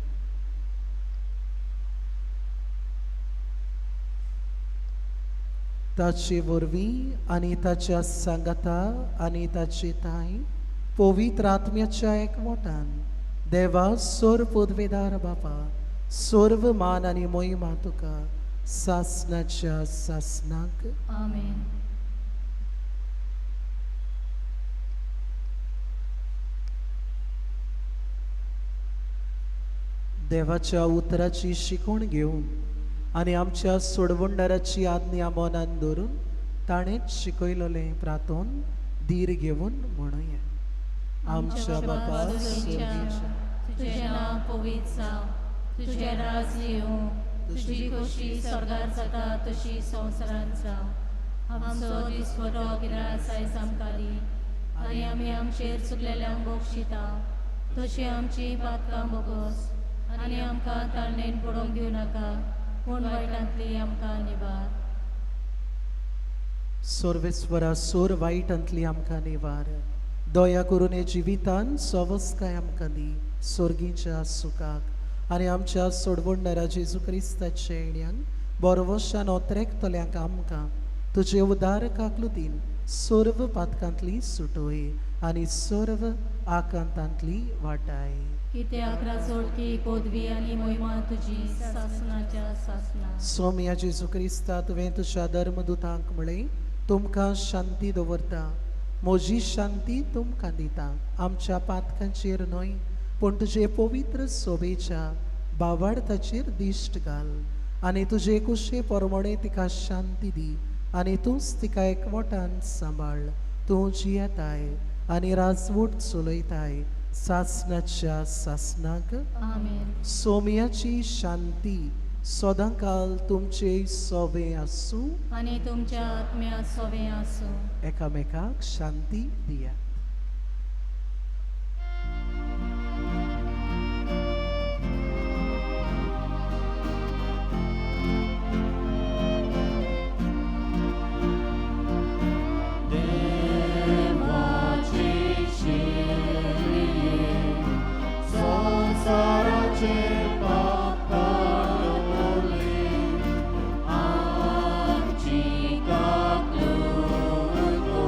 ताचे वरवीं आनी ताच्या सांगाता आनी ताचे ताई पवित्र आत्म्याच्या एकवटान देवा सोर पदवेदार बापा सर्व मान आनी मोहिमा तुका सासणाच्या सासनाक. आमेन. देवाच्या उतराची शिकवण घेवन आनी आमच्या सोडवणदाराची आज्ञा मनान धरून ताणेंच शिकयलोलें प्रार्थोन धीर घेवन म्हणुया. आमच्या बापा स्वर्गीच्या, तुझें नांव पवित्र जावं, तुझें राज येवं, तुजी खोशी स्वर्गार जाता तशी संवसारांत जावं. आमचो दिसवटो गिरास आयज आमकां दी आनी आमी आमचेर चुकलेल्यांक बक्षिता तशी आमची पातकां बोगोस आनी आमकां तारणेन पडोवंक दिवं नाका पूण वायटांतली आमकां निबार. सर्वेस्वरा सोर वायटांतली आमकां निवार. दया करून हे जिवितान सवस्काय आमकां दी स्वर्गीच्या सुखाक आनी आमच्या सोडवणदारा जेजू क्रिस्ताच्या येण्याक बोरवशान ओतरेकतल्यांक आमकां तुजे उदार काकलुतीन सर्व पातकांतली सुटोय आनी सर्व आकांतांतली वाटाय. कित्याक राजोळटी पदवी आनी मोहिमा तुजी सासणाच्या सासना. सोम्या जेजू क्रिस्ता तुवें तुज्या धर्मदुतांक म्हळें तुमकां शांती दवरता, म्हजी शांती तुमकां दिता. आमच्या पातकांचेर न्हय पूण तुजे पवित्र सोबेच्या भावार्थाचेर दिश्ट घाल आनी तुजे कुशे परमणे तिका शांती दी आनी तूंच तिका एकवटान सांबाळ. तूं जियेताय आनी राजवट चलयताय सासणाच्या सासनाक. आमेन. सोम्याची शांती सदांकाल तुमचे सोबे आसूं आनी तुमच्या आत्म्या सोबे आसूं. एकामेकाक शांती दियात. देवाची शिर्ये संसाराचे पाप काडले आमची काकलूत गो,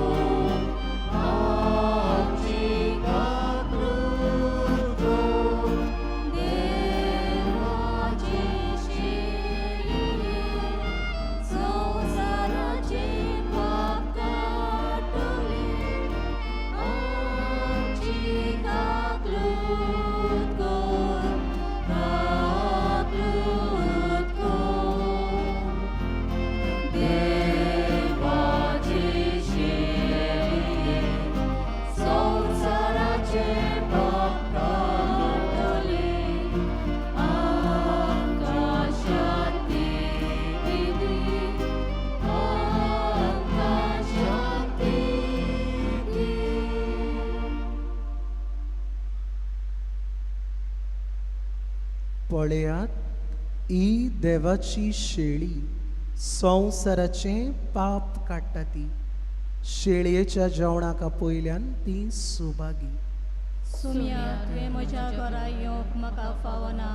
आमची काकलूत गो. देवाची शिर्ये संसाराचे पाप काडले आमची काकलूत कर, काकलूत कर. देवाची शिर्ये संसाराचे पाप काडले आमकां शांती दी, आमकां शांती दी. पळयात ही देवाची शेळी संवसाराचे पाप काडटा ती. शेळयेच्या जेवणाक पयल्यान ती सुभागी. सुम्या तुवें म्हज्या घरा येवंक म्हाका फावना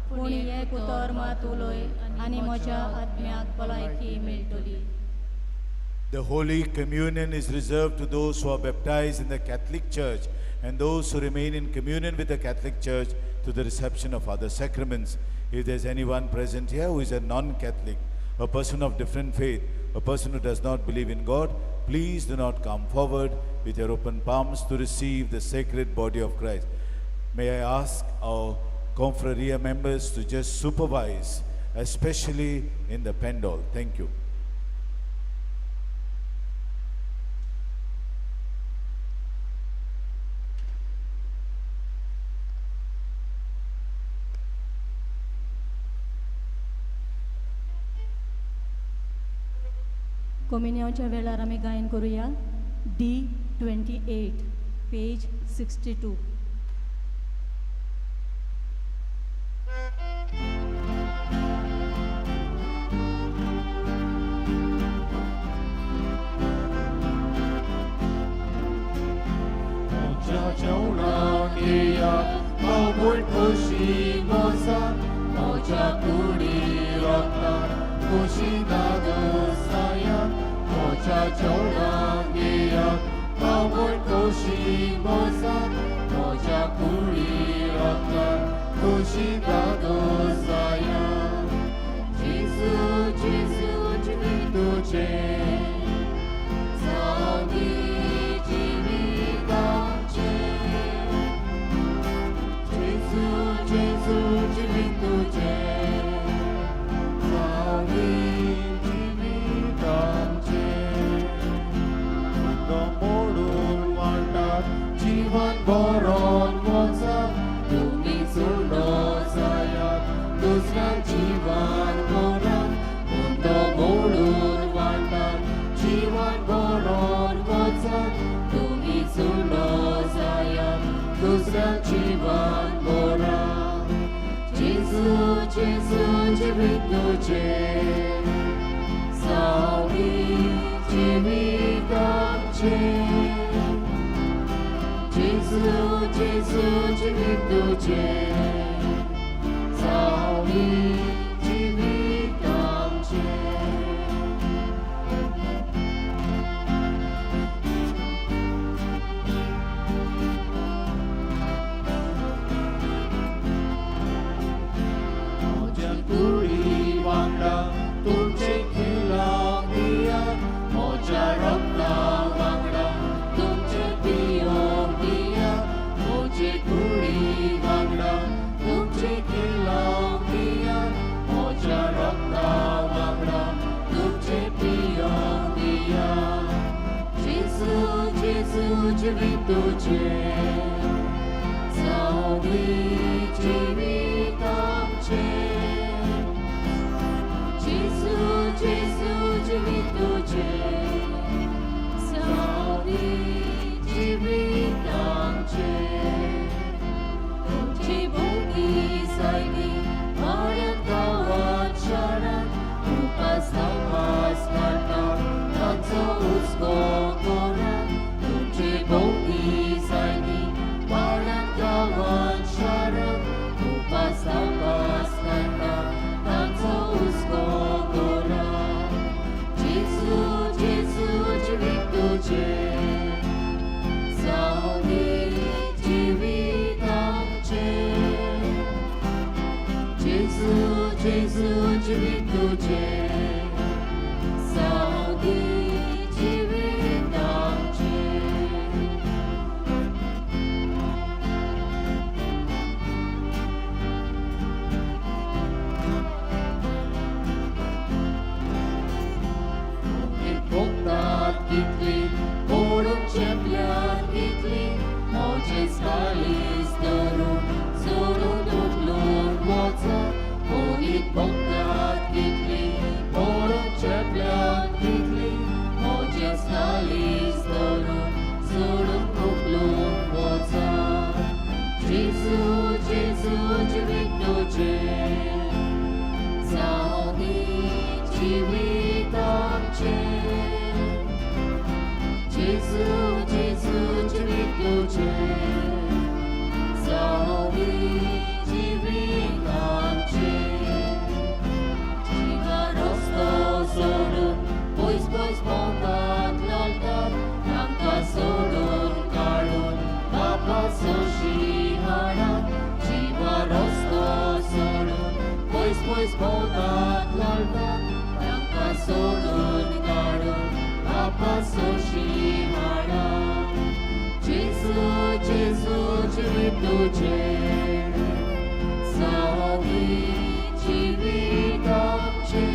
पूण एक उतर मात उलय आनी म्हज्या आत्म्याक भलायकी मेळटली. The Holy Communion is reserved to those who are baptized in the Catholic Church and those who remain in communion with the Catholic Church to the reception of other sacraments. If there's anyone present here who is a non-Catholic, a person of different faith, a person who does not believe in God, please do not come forward with your open palms to receive the sacred body of Christ. May I ask our confraria members to just supervise, especially in the pendule. Thank you. कम्युनियनच्या वेळार आमी गायन करुया D28 page 62. Moja Jaunangia, Mawul Kushi Mosa, Moja Kuri Rata, Kushi Saya, Moja Jaunangia, Mawul Kushi Mosa, Moja Kuri Rata, Kushi Saya. Jesus, Jesus, Tuche, Sami. Jiwan boron moza, tumi surno saya, dusra jiwan boron, mundo molun wantan. Jiwan boron moza, tumi surno saya, dusra jiwan boron. Jesus, Jesus, jivit tuche, sawi jivit amche. Jesus, Jesus, jivit tuche, sawi jivit amche. Moja kuri wangda, tumche khila diya, moja rakna wangda, tumche piyo. Kuri wangda, tumche khilao diya, moja rakna wangda, tumche piyo diya. Jesus, Jesus, jivit tuche, sawi jivit amche. Jesus, Jesus, jivit tuche, sawi jivit amche. Saidi, Maryam Kawan Sharan, Upas Namas Mata, Tanso Usko Koran, Tumche Bogi Saidi, Maryam Kawan Sharan, Upas Namas Mata, Tanso Usko Koran. Jesus, Jesus, jivit tuche, sawi jivit amche. Jesus, Jesus, jivit tuche, sawi jivit amche. Bogdat kitli, Borum Cheplyat kitli, Mojes kalis dorun, Zorun utlun moza. Onit Bogdat kitli, Borum Cheplyat kitli, Mojes kalis dorun, Zorun utlun moza. Jesus, Jesus, jivit tuche, sawi jivit amche. Jesus, Jesus, jivit tuche, sawi jivit amche. तुझे सावली जिविताचे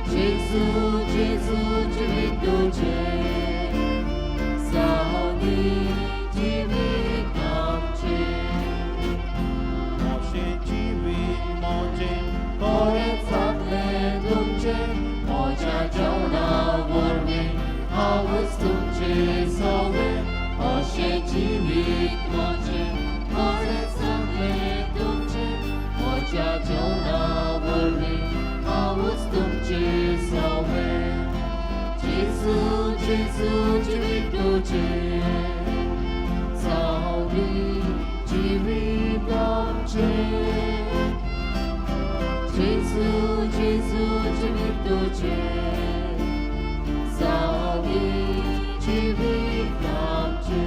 जेजू जेजू जिवीत तुझे सावली जिविताचे मोशे जिवीत मोजे कोरेसातले तुमचे मोज्या जेवणा वरवीं हांवच तुमचे सवे अशे जिवीत मोजे कोरेसातले तुमचे मोज्या जेवणा वरवीं हांवच तुमचे सवे जेजू जेजू जिवीत तुझे सावली जिवीत आमचे जेजू जेजू जिवीत तुझे सावली जिवीत आमचे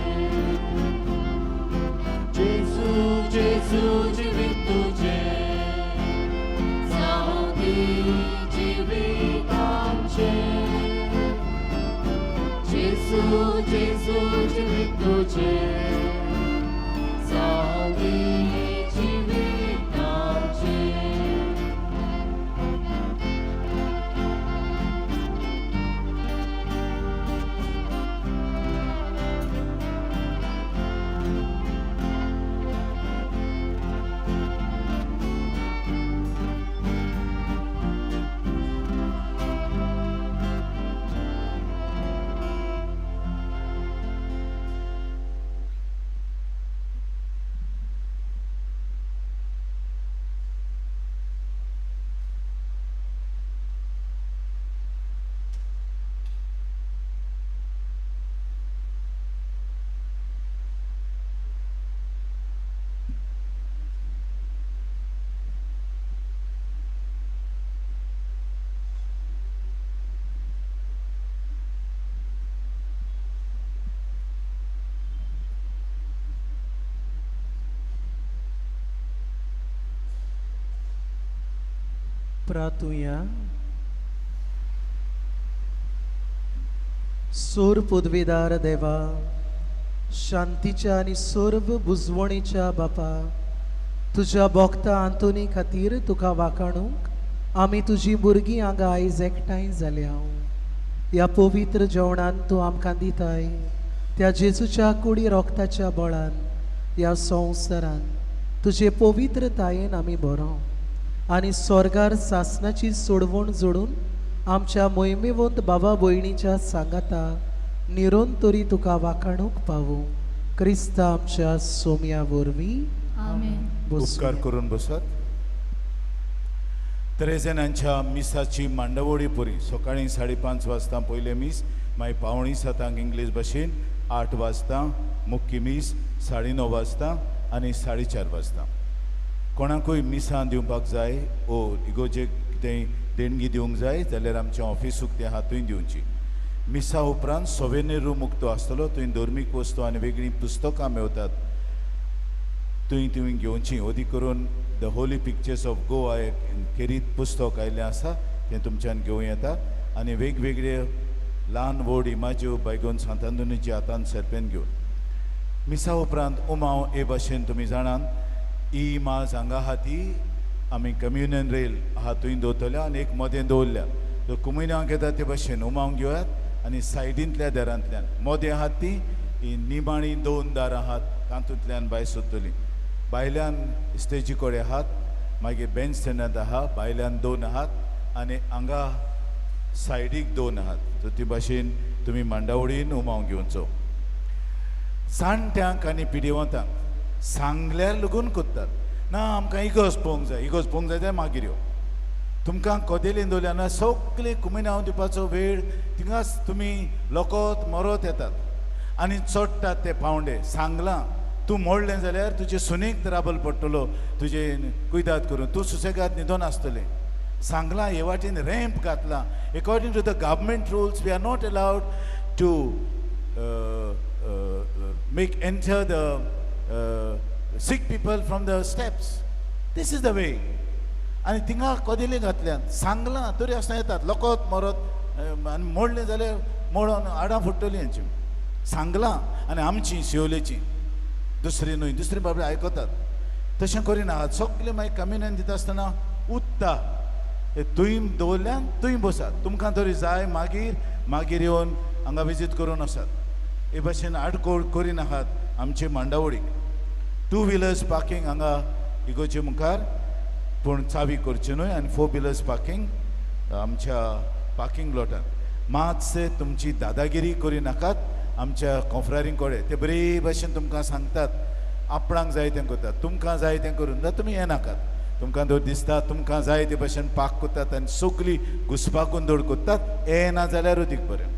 जेजू जेजू जिवीत तुझे सावली जिवीत आमचे जेजू जेजू जिवीत तुझे सावली जिवीत आमचे प्रार्थूया. सोर पदवीदार देवा, शांतीच्या आणि सर्व बुजवणीच्या बापा, तुझ्या भोगता आंतोनी खातीर तुका वाखाणूक आमी तुजी भुरगीं हांगा आयज एकठांय जाल्या. ह्या पवित्र जेवणान तूं आमकां दिताय त्या जेजूच्या कुडी रोगताच्या बळान ह्या संवसारान तुजे पवित्रतायेन आमी बरो आनी स्वर्गार सासणाची सोडवण जोडून आमच्या मोहिमेवंत बाबा भयणीच्या सांगाता निरोन तरी तुका वाखाणूक पावू. क्रिस्त आमच्या सोम्या वरवीं आमेन. उपकार करून बसात. त्रेजणांच्या मिसाची मांडवळी पुरी सकाळी 5:30 वाजता पयले मीस, मागीर 7:45 इंग्लीश भाशेन, 8 वाजता मुख्य मीस, 9:30 वाजता आनी 4:30 वाजता. कोणाकूय मिसां दिवपाक जाय ओ इगोजे कितेंय देणगी दिवंक जाय जाल्यार आमच्या ऑफिसूक ते हातूंय दिवची. मिसा उपरांत सोवेनियर रूम उक्तो आसतलो, थंय धर्मीक वस्तू आनी वेगळीं पुस्तकां मेळटात, थंय तुवें घेवची. ओदी करून the holy pictures of Goa केरीत पुस्तक आयिल्लें आसा, तें तुमच्यान घेवं येता. आनी वेगवेगळे ल्हान व्हड इमाज्यो बायगोन सांतांदुनीची हातान सरपेन घेवन मिसा उपरांत उमाव हे भाशेन तुमी जाणान ही माज हांगा आहा ती आमी कम्युनियन रेल आहा थंय दवरतल्या आनी एक मदें दवरल्या. सो कुमिन्यांक येता ते भाशेन उमावंक घेयात आनी सायडींतल्या दारांतल्यान मदें आहात ती ही निमाणी 2 दारां आहात, तातूंतल्यान भायर सरतलीं. भायल्यान स्टेजी कडेन आहात, मागीर बेंच स्टँडांत आहा, भायल्यान 2 आहात आनी हांगा सायडीक 2 आहात. सो ती भाशेन तुमी मांडावळीन उमावंक घेवचो. जाणट्यांक आनी पिडेवंतांक सांगल्यार लगून कोत्तात ना आमकां इगोज पळोवंक जाय, इगोज पळोवंक जाय जाल्यार मागीर यो. तुमकां कोदेलीन दवरल्या ना सगळे कुमिनांव दिवपाचो वेळ थिंगाच तुमी लोकोत मरोत येतात आनी चडटात ते पावंडे. सांगलां तूं मोडलें जाल्यार तुजे सुनेक त्राबल पडटलो, तुजे कुयदाद करून तूं सुसेगाद न्हिदोन आसतलें. सांगलां हे वाटेन रॅम्प घातलां. According to the government rules we are not allowed to make enter the sick people from the steps. This is the way. आनी थिंगा कोदेली घातल्यान सांगलां तरी आसतना येतात लोकोत मरत आनी मोडलें जाल्यार मोडोन आडां फुट्टलीं हेंची. सांगलां आनी आमची शिवलेची दुसरी न्हय दुसरी बाबडे आयकतात तशें करिनात सगळे मागीर कम्युनियन दिता आसतना उठता तुयी दवरल्यान तुयी बसात तुमकां तरी जाय मागीर येवन हांगा विजीट करून वसात हे भाशेन आडकोड करिनाकात आमचे मांडावळीक 2 व्हिलर्स पार्किंग हांगा इगोचे मुखार पूण चावी करची न्हय आनी 4 व्हिलर्स पार्किंग आमच्या पार्किंग लॉटान मातशे तुमची दादागिरी करिनाकात आमच्या कॉन्फ्रारींग कडेन ते बरे भाशेन तुमकां सांगतात आपणाक जाय तें करतात तुमकां जाय तें करून जाल्यार तुमी येनाकात तुमकां जर दिसता तुमकां जाय ते भाशेन पाक करतात आनी सगळी घुसपाकून दड करतात येना जाल्यार अदीक बरें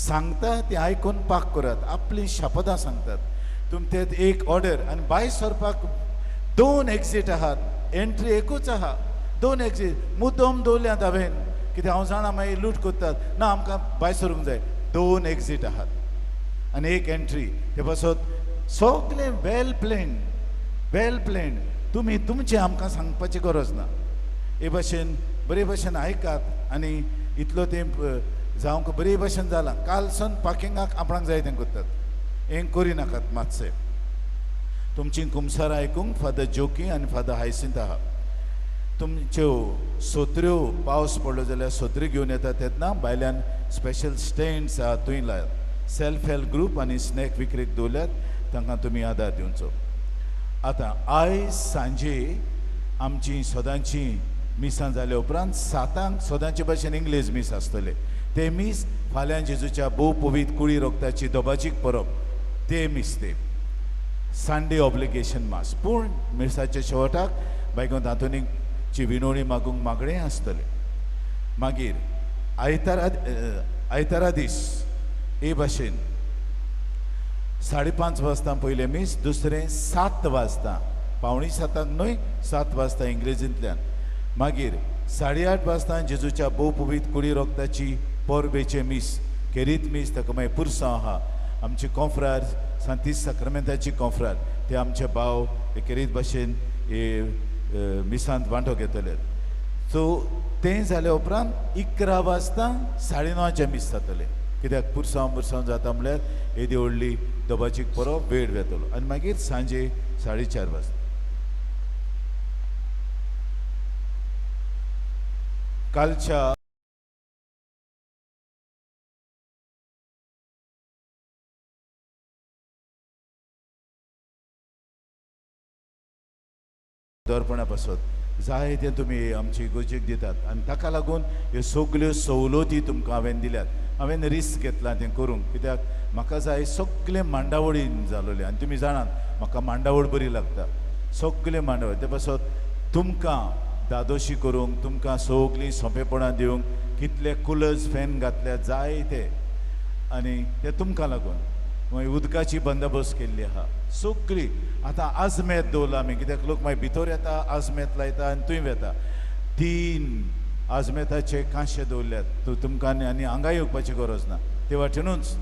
सांगता ती आयकून पाक करात आपली शपथां सांगतात तुम ते एक ऑर्डर आनी भायर सरपाक 2 एक्झीट आहात एंट्री एकूच आहा 2 एक्झीट मुद्दम दवरल्यात हांवें कित्याक हांव जाणा मागीर लूट करतात ना आमकां भायर सरूंक जाय 2 एक्झीट आहात आनी एक एंट्री ते पासत सगळें वेल प्लेन्ड तुमी तुमचें आमकां सांगपाची गरज ना हे भाशेन बरे भाशेन आयकात आनी इतलो तें जावंक बरे भाशेन जालां कालसून पार्किंगाक आपणाक जाय तें करतात हें करिनाकात मातशें तुमची कुमसार आयकूंक फादर जोकी आनी फादर हायसिंथ आहा तुमच्यो सोत्र्यो पावस पडलो जाल्यार सोत्री घेवन येतात तेन्ना भायल्यान स्पेशल स्टँड्स आहा थंय लायात सेल्फ हेल्प ग्रूप आनी स्नॅक विक्रेक दवरल्यात तांकां तुमी आदार दिवचो आतां आयज सांजे आमची सदांची मिसां जाल्या उपरांत 7 सदांचे भाशेन इंग्लीश मीस आसतले ते मीस फाल्यां जेजूच्या भोव पवित्र कुळी रोगताची दोबाचीक परब ते मीस ते संडे ऑब्लिगेशन मास पूण मिसाच्या शेवटाक बायको तातूंची विनोवणी मागूंक मागणें आसतलें मागीर आयतारा दीस हे भाशेन 5:30 वाजता पयलें मीस दुसरें 7 वाजता 6:45 न्हय 7 वाजता इंग्लिजींतल्यान मागीर 8:30 वाजता जेजूच्या भोव पवित्र कुडी रोगताची परबेचे मीस केरीत मीस ताका मागीर पुरसां आहा आमची कॉन्फ्रार सांतीस साक्रामेंताची कॉन्फ्रार ते आमचे भाव केरीत भाशेन हे मिसांत वांटो घेतले सो तें जाल्या उपरांत 11 वाजता 9:30 मीस जातले कित्याक पुरसांव जाता म्हळ्यार येदी व्हडली दोबाचीक परब वेळ वेतलो आनी मागीर सांजे 4:30 वाजता कालच्या दर्पणा पासत जाय तें तुमी आमची इगोजेक दितात आनी ताका लागून ह्यो सगल्यो सवलती तुमकां हांवें दिल्यात हांवें रिस्क घेतलां तें करूंक कित्याक म्हाका जाय सगळे मांडावळीन जालोले आनी तुमी जाणात म्हाका मांडावळ बरी लागता सगळे मांडावळ ते पासत तुमकां दादोशी करूंक तुमकां सगळीं सोंपेपणां दिवंक कितले कुलर्स फॅन घातल्या जाय ते आनी ते तुमकां लागून मागीर उदकाची बंदोबस्त केल्ली आहा सगळी आतां आजमेत दवरला आमी कित्याक लोक मागीर भितर येता आजमेत लायता आनी थंय वेता 3 आजमेताचे कांशे दवरल्यात तुमकां आनी हांगा येवपाची गरज ना ते वाटेनूच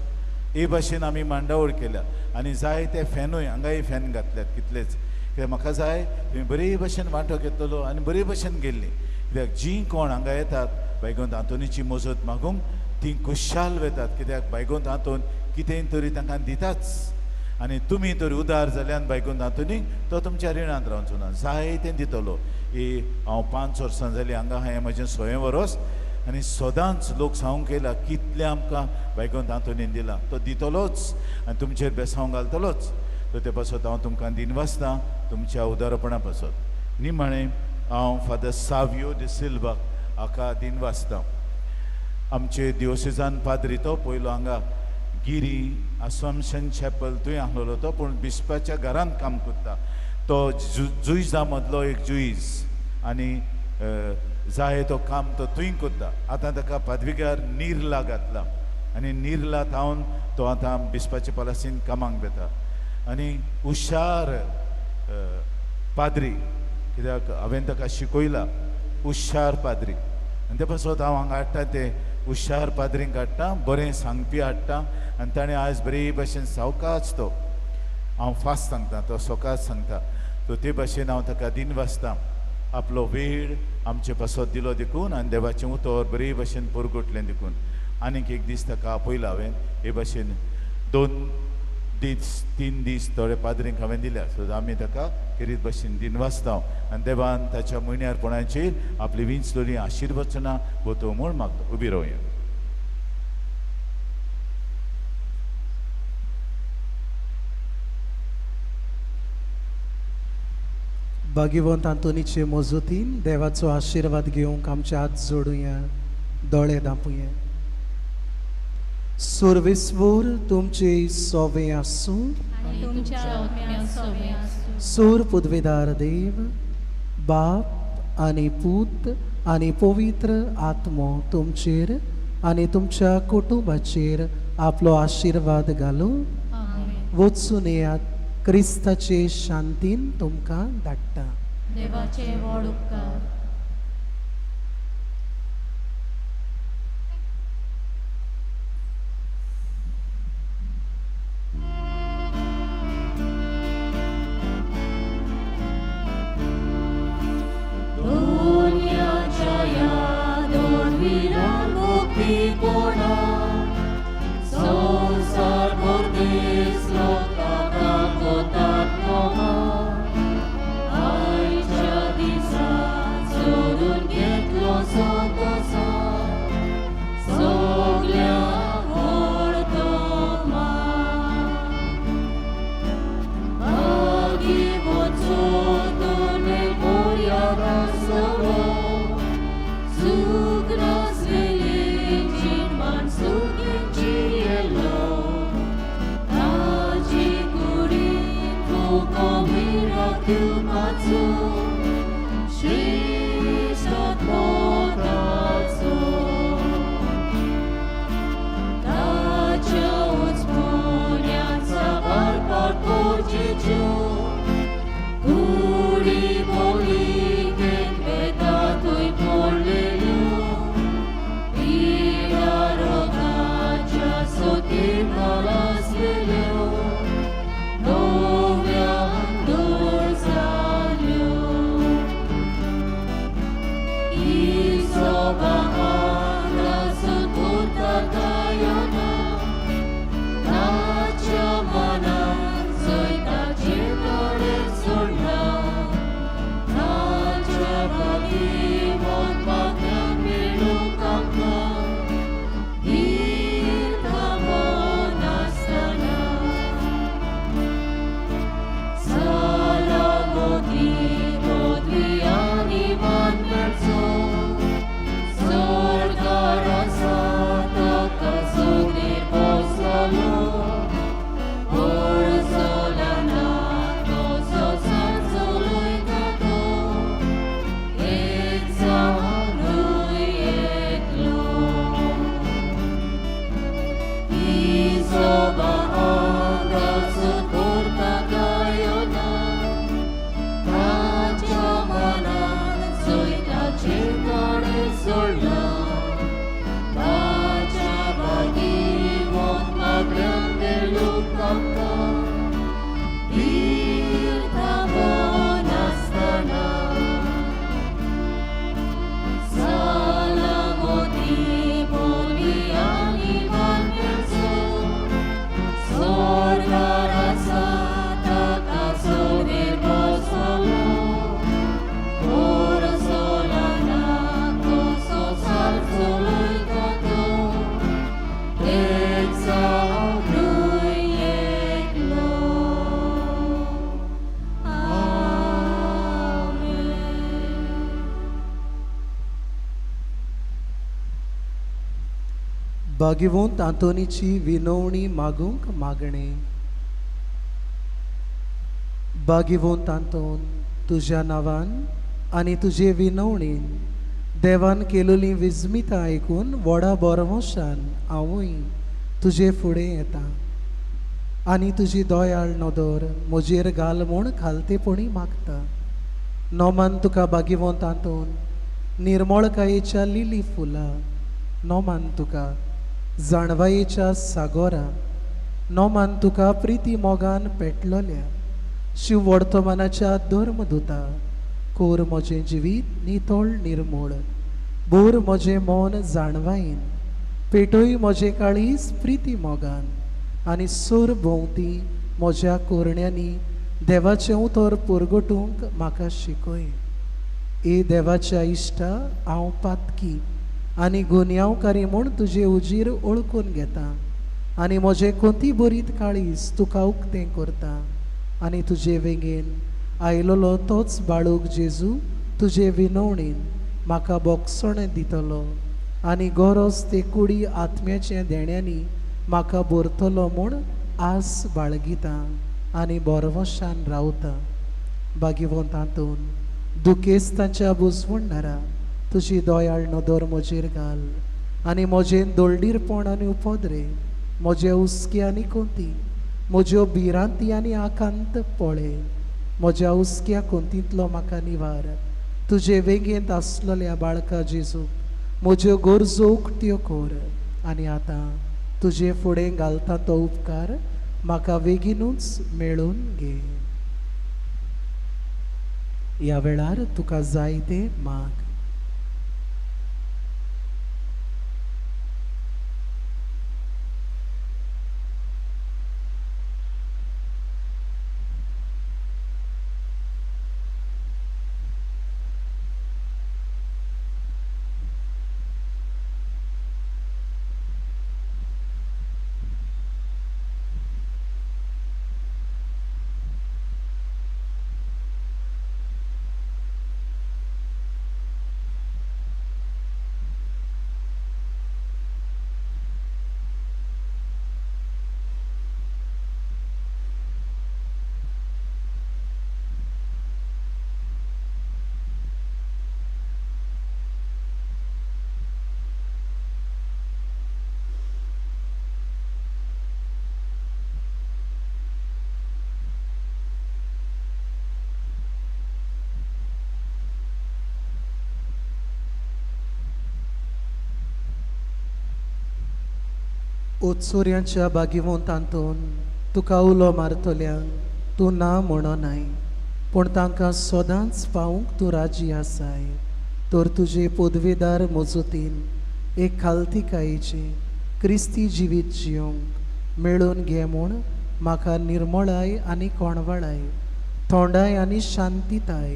हे भाशेन आमी मांडावळ केल्या आनी जाय ते फॅनूय हांगाय फॅन घातल्यात कितलेच कित्याक म्हाका जाय तुमी बरे भाशेन वांटो घेतलो आनी बरे भाशेन गेल्ली कित्याक जीं कोण हांगा येतात बायगोंत आंतोनीची मजत मागूंक ती खुशाल वेतात कित्याक बायगोंत आंतोन कितेंय तरी तांकां दिताच आनी तुमी तर उदार जाल्यान बायगोंत आंतोनीक तो तुमच्या रिणांत रावचो ना जाय तें दितलो हांव 5 वर्सां जालीं हांगा हांवें म्हजें 6 वर्स आनी सदांच लोक सांगूंक येयला कितलें आमकां बायगोंत आंतोनीन दिलां तो दितलोच आनी तुमचेर बेसांव घालतलोच तो ते पासत हांव तुमकां दिनवासतां तुमच्या उदारपणा पासत निमाणें हांव फादर सावियो दि सिल्वा हाका दिनवासतां आमचे दिओसिजान पाद्री तो पयलो हांगा गिरी असम्शन चॅपल थंय आहलोलो तो पूण बिस्पाच्या घरांत काम करता तो जुईजा मदलो एक जुईज आनी जाय तो काम तो थंय करता आतां ताका पदवीकार निर्ला घातला आनी निर्ला थावन तो आतां बिस्पाच्या पलासीन कामाक वेता आनी हुशार पाद्री कित्याक हांवें ताका शिकयला हुशार पाद्री आनी ते पासत हांव हांगा हाडटा ते हुशार पाद्रींक हाडटा बरें सांगपी हाडटा आनी ताणें आयज बरे भाशेन सावकाच तो हांव फास्ट सांगता तो सकाळ सांगता सो ते भाशेन हांव ताका दिनवासतां आपलो वेळ आमचे पासत दिलो देखून आनी देवाचें उतर बरे भाशेन परगटलें देखून आनीक एक दीस ताका आपयला हांवें हे भाशेन तीन दीस थोडे पाद्रींक हांवें दिल्या सो आमी ताका खेरीत भाशेन दिनवासता आनी देवान ताच्या म्हयन्यारपणाचेर आपली विंच दोरी आशिर्वचना वतो म्हूण मागता. उबी रावया. भाग्यवंत आंतोनीचे मोजूतीन देवाचो आशिर्वाद घेवंक आमचे हात जोडुया, दोळे धांपुया. सुरविस्वोर तुमचे सोवे आसूं, आनी तुमच्या आत्म्या सोबे आसूं. सूर पुदवेदार देव, बाप आनी पूत आनी पवित्र आत्मो तुमचेर आनी तुमच्या कुटुंबाचेर आपलो आशिर्वाद घालूं. आमेन. वचून येयात, क्रिस्ताचे शांतीन तुमकां धाडटा. देवाचे व्हड उपकार. दुनियाच्या या दोनविरान मुक्तीपोणा संसार परदेस लोकांक दाखोतात मोहा. आयच्या दिसांत सोडून घेतलो सोंतोसा सगळ्यांक व्हड तो मान. मागी वचून तुने मोर्यादा सगळो सूख नासलेली जिणमान सुखींची येलो. ताजी कुडीन तुका विराग दिवपाचो श्रेश्ठात मोताचो. ताच्या उचमोन्यान साबार पाटोचेच्यो कुडी मोलिकेक वेतातूय पडलेल्यो. पिडा रोगाच्या सोतीर घालासलेल्यो नव्यान दूर जाल्यो. हिशोबा आंगासून उरता गायोना. ताच्या मनान सोयताचे तोडे सोडला. ताच्या बागी मोनपात्यान मेळूंक आमकां धीर थांबो नासतना. सालामोदी पदवी आनी मानमेळचो स्वर्गार आसा ताका सोगलीं पोसलो. भाग्यवंत आंतोनीची विनवणी मागूंक मागणे. भाग्यवंत आंतोन, तुज्या नांवान आनी तुजे विनवणेन देवान केलेली विस्मिता आयकून व्हडा बरवशान हांवूय तुजे फुडें येता आनी तुजी दोयाळ नदर म्हजेर घाल म्हूण खालतेपणी मागता. नोमान तुका भाग्यवंत आंतोन, निर्मळकायेच्या लिली फुलां. नोमान तुका जाणवायेच्या सागोरा. नोमान तुका प्रिती मोगान पेटलोल्या. शिव वर्तमानाच्या धर्मदुता. कोर म्हजें जिवीत नितळ निर्मळ. बोर म्हजें मन जाणवायेन. पेटोय म्हजें काळीज प्रिती मोगान आनी सूर भोंवती म्हज्या कोरण्यांनी देवाचें उतर पुरगटूंक म्हाका शिकय. ए देवाच्या इश्टा, हांव पातकी आनी गुन्यांवकारी म्हूण तुजे उजीर ओळखून घेता आनी म्हजें कोंती बरीत काळीज तुका उक्तें करता आनी तुजे वेगेन आयलोलो तोच बाळूक जेजू तुजे विनवणेन म्हाका बोगसण दितलो आनी गरज ते कुडी आत्म्याच्या देण्यांनी म्हाका भरतलो म्हूण आस बाळगिता आनी बोरवशान रावता. भाग्यवंतांतून दुखेस्तांच्या बुजवणदारा तुजी दोयाळ नदर म्हजेर घाल आनी म्हजें दोळडीरपण आनी उपद्रे, म्हजे हुस्के आनी कोंती, म्हज्यो भिरांती आनी आकांत पळे. म्हज्या हुस्क्या कोंतींतलो म्हाका निवार. तुजे वेगेंत आसलेल्या बाळका जेजू म्हज्यो गरजो उक्त्यो कर आनी आतां तुजे फुडें घालता तो उपकार म्हाका बेगीनूच मेळून घे. ह्या वेळार तुका जाय तें माग. उत्सुर्यांच्या बागिवंतांतून तुका उलो मारतल्यांक तूं ना म्हणनाय, पूण तांकां सदांच पावूंक तूं राजी आसाय. तर तुजे पदवेदार मजतीन एक खालतिकायेचे क्रिस्ती जिवीत जियोंक मेळून घे म्हूण म्हाका निर्मळाय आनी कोणवळाय, थोंडाय आनी शांतीताय,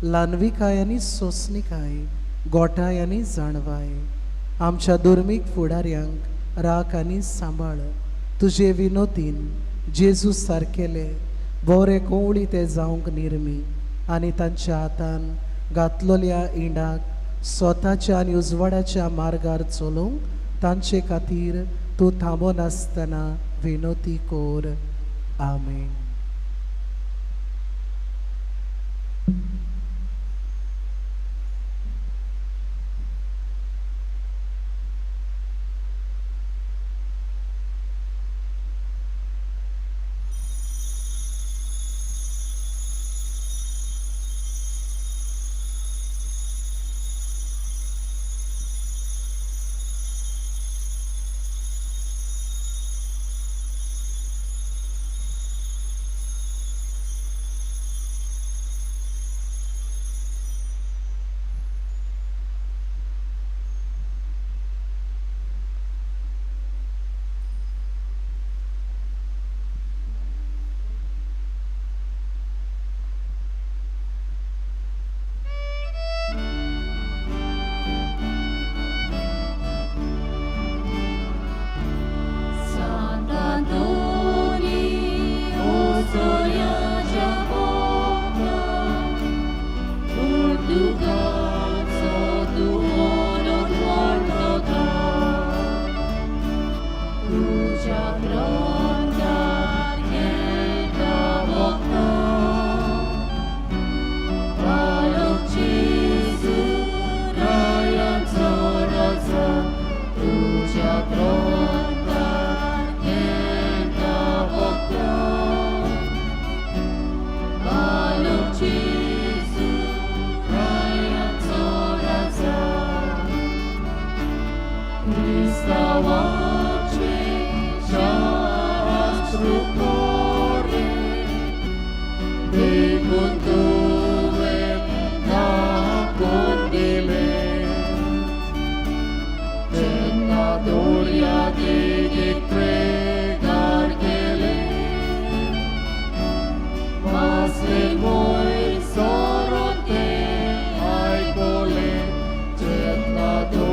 ल्हानविकाय आनी सोंसणिकाय, गोठाय आनी जाणवाय. आमच्या धर्मीक फुडाऱ्यांक राख आनी सांबाळ. तुजे विनोतीन जेजू सारकेले बरे कोवळी ते जावंक निर्मी आनी तांच्या हातान घातलेल्या इंडाक स्वताच्या आनी उजवाडाच्या मार्गार चलोवंक तांचे खातीर तूं थांबो नासतना विनोती कोर. आमेन. Salvador.